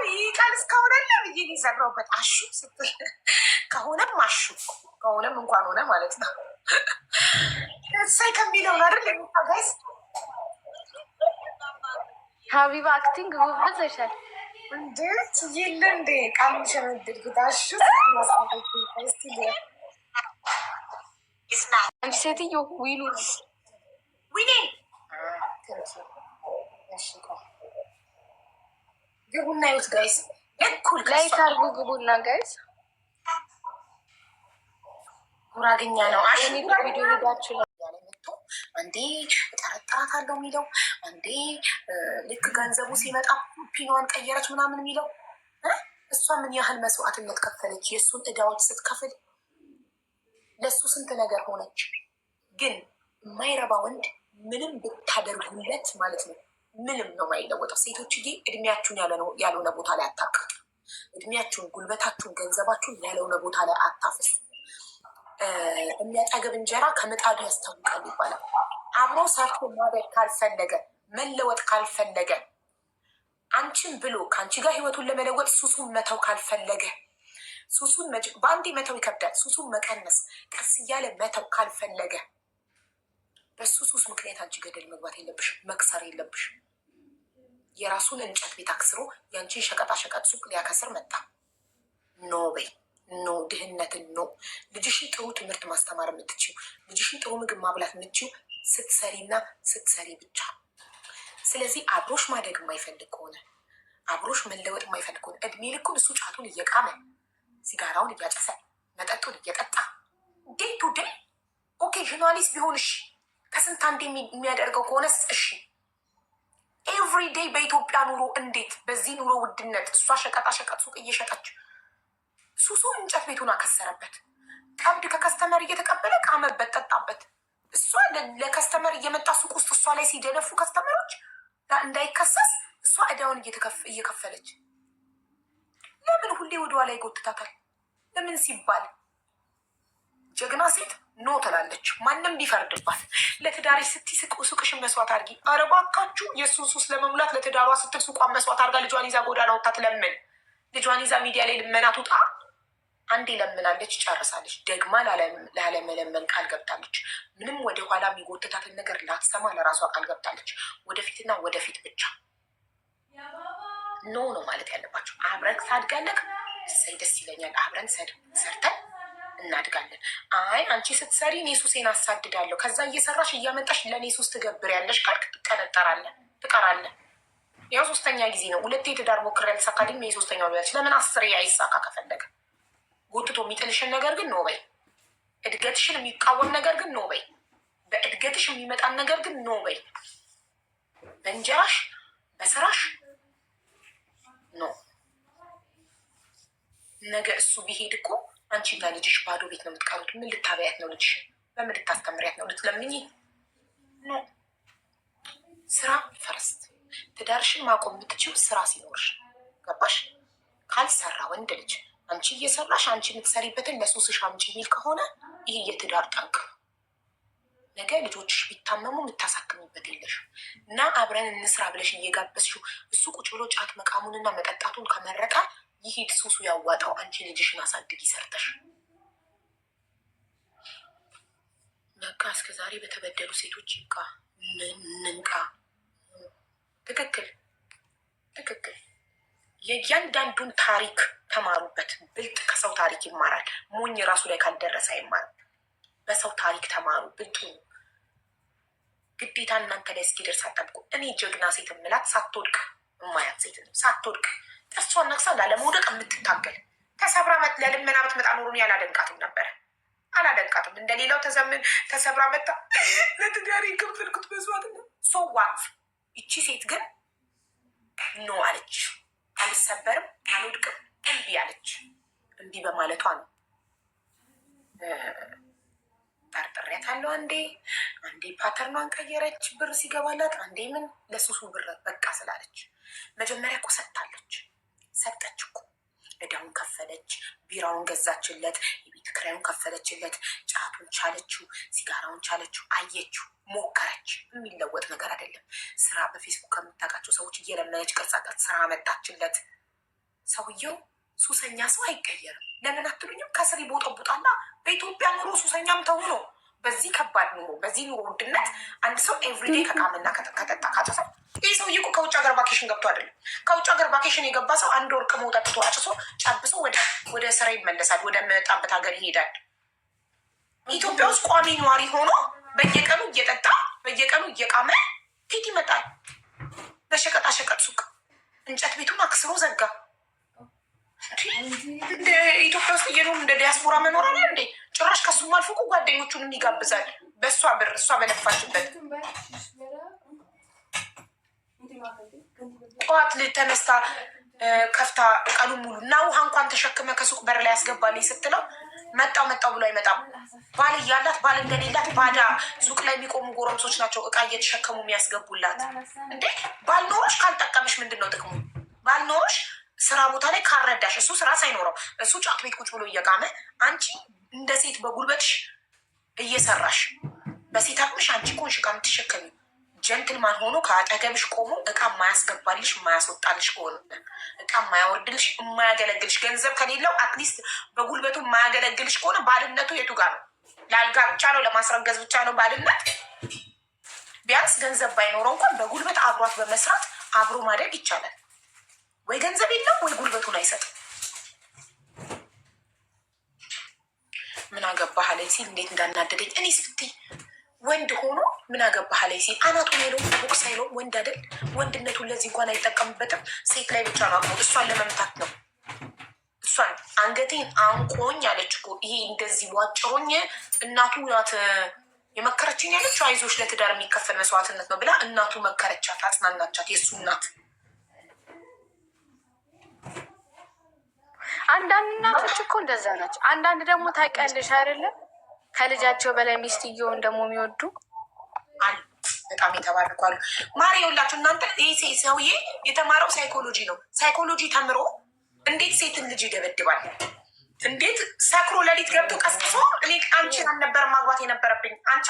ይህ ቃል እስካሁን አለ ብዬ የዘራሁበት አሹ ስትል ከሆነም አሹ ከሆነም እንኳን ሆነ ማለት ነው። እሰይ ከሚለው ነው አይደል የሚታጋይዝ ሀቢባ አክቲንግ ጎበዘሻል እንዴት ይል እንዴ ቃል ሸመድልጉታሹ አንቺ ሴትዮ ዊኑ ዊኔ ግቡና ይወት ጋይስ እኩል ላይክ አድርጉ። ግቡና ጋይስ ጉራግኛ ነው። ቪዲዮ ሄዳችሁ አንዴ እጠረጥራታለሁ የሚለው አንዴ ልክ ገንዘቡ ሲመጣ ፒኗን ቀየረች ምናምን የሚለው እሷ ምን ያህል መስዋዕትነት ከፈለች የእሱን እዳዎች ስትከፍል ለእሱ ስንት ነገር ሆነች። ግን የማይረባ ወንድ ምንም ብታደርጉለት ማለት ነው ምንም ነው የማይለወጠው። ሴቶችዬ እድሜያችሁን ያልሆነ ቦታ ላይ አታቃጡ። እድሜያችሁን፣ ጉልበታችሁን፣ ገንዘባችሁን ያልሆነ ቦታ ላይ አታፍሱ። የሚያጠግብ እንጀራ ከምጣዱ ያስታውቃል ይባላል። አብሮ ሰርቶ ማደግ ካልፈለገ መለወጥ ካልፈለገ አንቺን ብሎ ከአንቺ ጋር ህይወቱን ለመለወጥ ሱሱን መተው ካልፈለገ ሱሱን በአንዴ መተው ይከብዳል። ሱሱን መቀነስ ቀስ እያለ መተው ካልፈለገ በሱ ሱስ ምክንያት አንቺ ገደል መግባት የለብሽ፣ መክሰር የለብሽ። የራሱን እንጨት ቤት አክስሮ የአንቺን ሸቀጣሸቀጥ ሱቅ ሊያከስር መጣ። ኖ በይ ኖ፣ ድህነትን ኖ። ልጅሽን ጥሩ ትምህርት ማስተማር የምትችው ልጅሽን ጥሩ ምግብ ማብላት የምትችው ስትሰሪና ስትሰሪ ብቻ። ስለዚህ አብሮሽ ማደግ የማይፈልግ ከሆነ አብሮሽ መለወጥ የማይፈልግ ከሆነ እድሜ ልኩን እሱ ጫቱን እየቃመ ሲጋራውን እያጨሰ መጠጡን እየጠጣ ዴይ ቱ ዴይ ኦኬዥናሊስ ቢሆንሽ ከስንት አንዴ የሚያደርገው ከሆነስ እሺ። ኤቭሪ ዴይ በኢትዮጵያ ኑሮ እንዴት በዚህ ኑሮ ውድነት እሷ ሸቀጣሸቀጥ ሱቅ እየሸጠች ሱሱ እንጨት ቤቱን አከሰረበት። ቀብድ ከከስተመር እየተቀበለ ቃመበት፣ ጠጣበት። እሷ ለከስተመር እየመጣ ሱቅ ውስጥ እሷ ላይ ሲደነፉ ከስተመሮች እንዳይከሰስ እሷ እዳውን እየከፈለች ለምን ሁሌ ወደኋላ ይጎትታታል? ለምን ሲባል ጀግና ሴት ኖ ትላለች። ማንም ቢፈርድባት ለትዳሪ ስቲ ሱቅሽን መስዋዕት አድርጊ። ኧረ እባካችሁ የእሱን ሱስ ለመሙላት ለትዳሯ ስትል ሱቋን መስዋዕት አድርጋ ልጇን ይዛ ጎዳና ወጣ ትለምን። ልጇን ይዛ ሚዲያ ላይ ልመናት ውጣ። አንዴ ለምናለች፣ ጨርሳለች። ደግማ ላለመለመን ቃል ገብታለች። ምንም ወደኋላ የሚጎትታትን ነገር ላትሰማ ለራሷ ቃል ገብታለች። ወደፊትና ወደፊት ብቻ ኖ ነው ማለት ያለባቸው። አብረን ታድጋለህ፣ እሰይ ደስ ይለኛል። አብረን ሰርተን እናድጋለን። አይ አንቺ ስትሰሪ እኔ ሱሴን አሳድዳለሁ፣ ከዛ እየሰራሽ እያመጣሽ ለእኔ ሱስ ትገብሪያለሽ ካልክ ትቀራለህ። ያው ሶስተኛ ጊዜ ነው። ሁለቴ የትዳር ሞክሬ ያልተሳካልኝ የሶስተኛው ቢያለች ለምን 10 አይሳካ ከፈለገ ጎትቶ የሚጥልሽን ነገር ግን ኖ በይ። እድገትሽን የሚቃወም ነገር ግን ኖ በይ። በእድገትሽ የሚመጣን ነገር ግን ኖ በይ። በእንጀራሽ በስራሽ ኖ። ነገ እሱ ቢሄድ እኮ አንቺና ልጅሽ ባዶ ቤት ነው የምትቀሩት። ምን ልታበያት ነው ልጅሽን? በምን ልታስተምሪያት ነው? ልትለምኝ ኖ። ስራ ፈረስት። ትዳርሽን ማቆም የምትችው ስራ ሲኖርሽ፣ ገባሽ? ካልሰራ ወንድ ልጅ አንቺ እየሰራሽ አንቺ የምትሰሪበትን ለሱስሽ አምጪ የሚል ከሆነ ይህ የትዳር ጠንቅ። ነገ ልጆችሽ ቢታመሙ የምታሳክሚበት የለሽ እና አብረን እንስራ ብለሽ እየጋበዝሽው እሱ ቁጭ ብሎ ጫት መቃሙንና መጠጣቱን ከመረቃ ይሄድ ሱሱ ያዋጣው። አንቺ ልጅሽን አሳድጊ ሰርተሽ። በቃ እስከ ዛሬ በተበደሉ ሴቶች ይብቃ፣ እንንቃ። ትክክል። የእያንዳንዱን ታሪክ ተማሩበት። ብልጥ ከሰው ታሪክ ይማራል። ሞኝ ራሱ ላይ ካልደረሰ አይማርም። በሰው ታሪክ ተማሩ፣ ብልጡ። ግዴታ እናንተ ላይ እስኪደርስ አጠብቁ። እኔ ጀግና ሴት የምላት ሳትወድቅ እማያት ሴት ነው። ሳትወድቅ ጥርሷን ነክሳ ላለመውደቅ የምትታገል ተሰብራ ለልመና ብትመጣ ኖሮን ያላደንቃትም ነበረ። አላደንቃትም። እንደሌላው ተሰብራ መጣ ለትዳሬ ከፈልኩት መስዋዕት ነው ሶዋት ይቺ ሴት ግን ኖ አለች። አልሰበርም፣ አልወድቅም፣ እምቢ አለች። እምቢ በማለቷ ነው ጠርጥሬያታለሁ። አንዴ ፓተርኗን ቀየረች፣ ብር ሲገባላት፣ አንዴ ምን ለሱሱ ብር በቃ ስላለች። መጀመሪያ እኮ ሰጠች እኮ እዳውን ከፈለች፣ ቢራውን ገዛችለት፣ የቤት ኪራዩን ከፈለችለት፣ ጫቱን ቻለችው፣ ሲጋራውን ቻለችው፣ አየችው፣ ሞከረች። የሚለወጥ ነገር አይደለም። ስራ በፌስቡክ ከምታውቃቸው ሰዎች እየለመነች ቅርጻ ቅርጽ ስራ መጣችለት። ሰውየው ሱሰኛ ሰው አይቀየርም። ለምን አትሉኝም? ከስር ይቦጠቡጣላ። በኢትዮጵያ ኑሮ ሱሰኛም ተውኖ በዚህ ከባድ ኑሮ፣ በዚህ ኑሮ ውድነት አንድ ሰው ኤቭሪዴ ከቃምና ከጠጣ ካጨሰ፣ ይህ ሰውዬ እኮ ከውጭ ሀገር ቫኬሽን ገብቶ አይደለም። ከውጭ ሀገር ቫኬሽን የገባ ሰው 1 ወር ቅሞ ጠጥቶ አጭሶ ጨብሶ ወደ ስራ ይመለሳል፣ ወደ መጣበት ሀገር ይሄዳል። ኢትዮጵያ ውስጥ ቋሚ ነዋሪ ሆኖ በየቀኑ እየጠጣ በየቀኑ እየቃመ ፊት ይመጣል። በሸቀጣሸቀጥ ሱቅ እንጨት ቤቱን አክስሮ ዘጋ። እንደ ኢትዮጵያ ውስጥ እየኖሩ እንደ ዲያስፖራ መኖር አለ እንዴ? ጭራሽ ከሱም አልፎ እኮ ጓደኞቹንም ይጋብዛል። በእሷ ብር እሷ በለፋችበት። ጠዋት ተነስታ ከፍታ ቀኑን ሙሉ እና ውሃ እንኳን ተሸክመ ከሱቅ በር ላይ ያስገባልኝ ስትለው መጣው ብሎ አይመጣም። ባል እያላት ባል እንደሌላት ባዳ ሱቅ ላይ የሚቆሙ ጎረምሶች ናቸው እቃ እየተሸከሙ የሚያስገቡላት። እንዴ ባል ኖሮሽ ካልጠቀምሽ ምንድን ነው ጥቅሙ? ባል ኖሮሽ ስራ ቦታ ላይ ካረዳሽ፣ እሱ ስራ ሳይኖረው እሱ ጫት ቤት ቁጭ ብሎ እየቃመ አንቺ እንደ ሴት በጉልበትሽ እየሰራሽ በሴት አቅምሽ አንቺ ኮንሽ እቃ የምትሸከሚ ጀንትልማን ሆኖ ከአጠገብሽ ቆሞ እቃ የማያስገባልሽ የማያስወጣልሽ ከሆነ እቃ የማያወርድልሽ የማያገለግልሽ ገንዘብ ከሌለው አትሊስት በጉልበቱ የማያገለግልሽ ከሆነ ባልነቱ የቱ ጋር ነው? ለአልጋ ብቻ ነው? ለማስረገዝ ብቻ ነው ባልነት? ቢያንስ ገንዘብ ባይኖረው እንኳን በጉልበት አብሯት በመስራት አብሮ ማደግ ይቻላል። ወይ ገንዘብ የለም ወይ ጉልበቱን አይሰጥም። ምን አገባህ አለኝ ሲል እንዴት እንዳናደደኝ እኔ ስትይ ወንድ ሆኖ ምን አገባህ አለኝ ሲል አናቱን የለውም ቦክስ አይለውም። ወንድ አይደል? ወንድነቱን ለዚህ እንኳን አይጠቀምበትም። ሴት ላይ ብቻ ነው እሷን ለመምታት ነው። እሷን አንገቴን አንቆኝ አለች እኮ ይሄ እንደዚህ ዋጭሮኝ እናቱ ናት የመከረችኝ ያለችው። አይዞሽ ለትዳር የሚከፈል መስዋዕትነት ነው ብላ እናቱ መከረቻት፣ አጽናናቻት። የእሱ እናት አንዳንድ እናቶች እኮ እንደዛ ናቸው። አንዳንድ ደግሞ ታውቂያለሽ አይደለም ከልጃቸው በላይ ሚስትየውን ደግሞ የሚወዱ አሉ። በጣም የተባረኩ አሉ። ማሪ የውላችሁ እናንተ ይህ ሰውዬ የተማረው ሳይኮሎጂ ነው። ሳይኮሎጂ ተምሮ እንዴት ሴትን ልጅ ይደበድባል? እንዴት ሰክሮ ሌሊት ገብቶ ቀስቅሶ እኔ አንቺን አልነበረ ማግባት የነበረብኝ አንቺ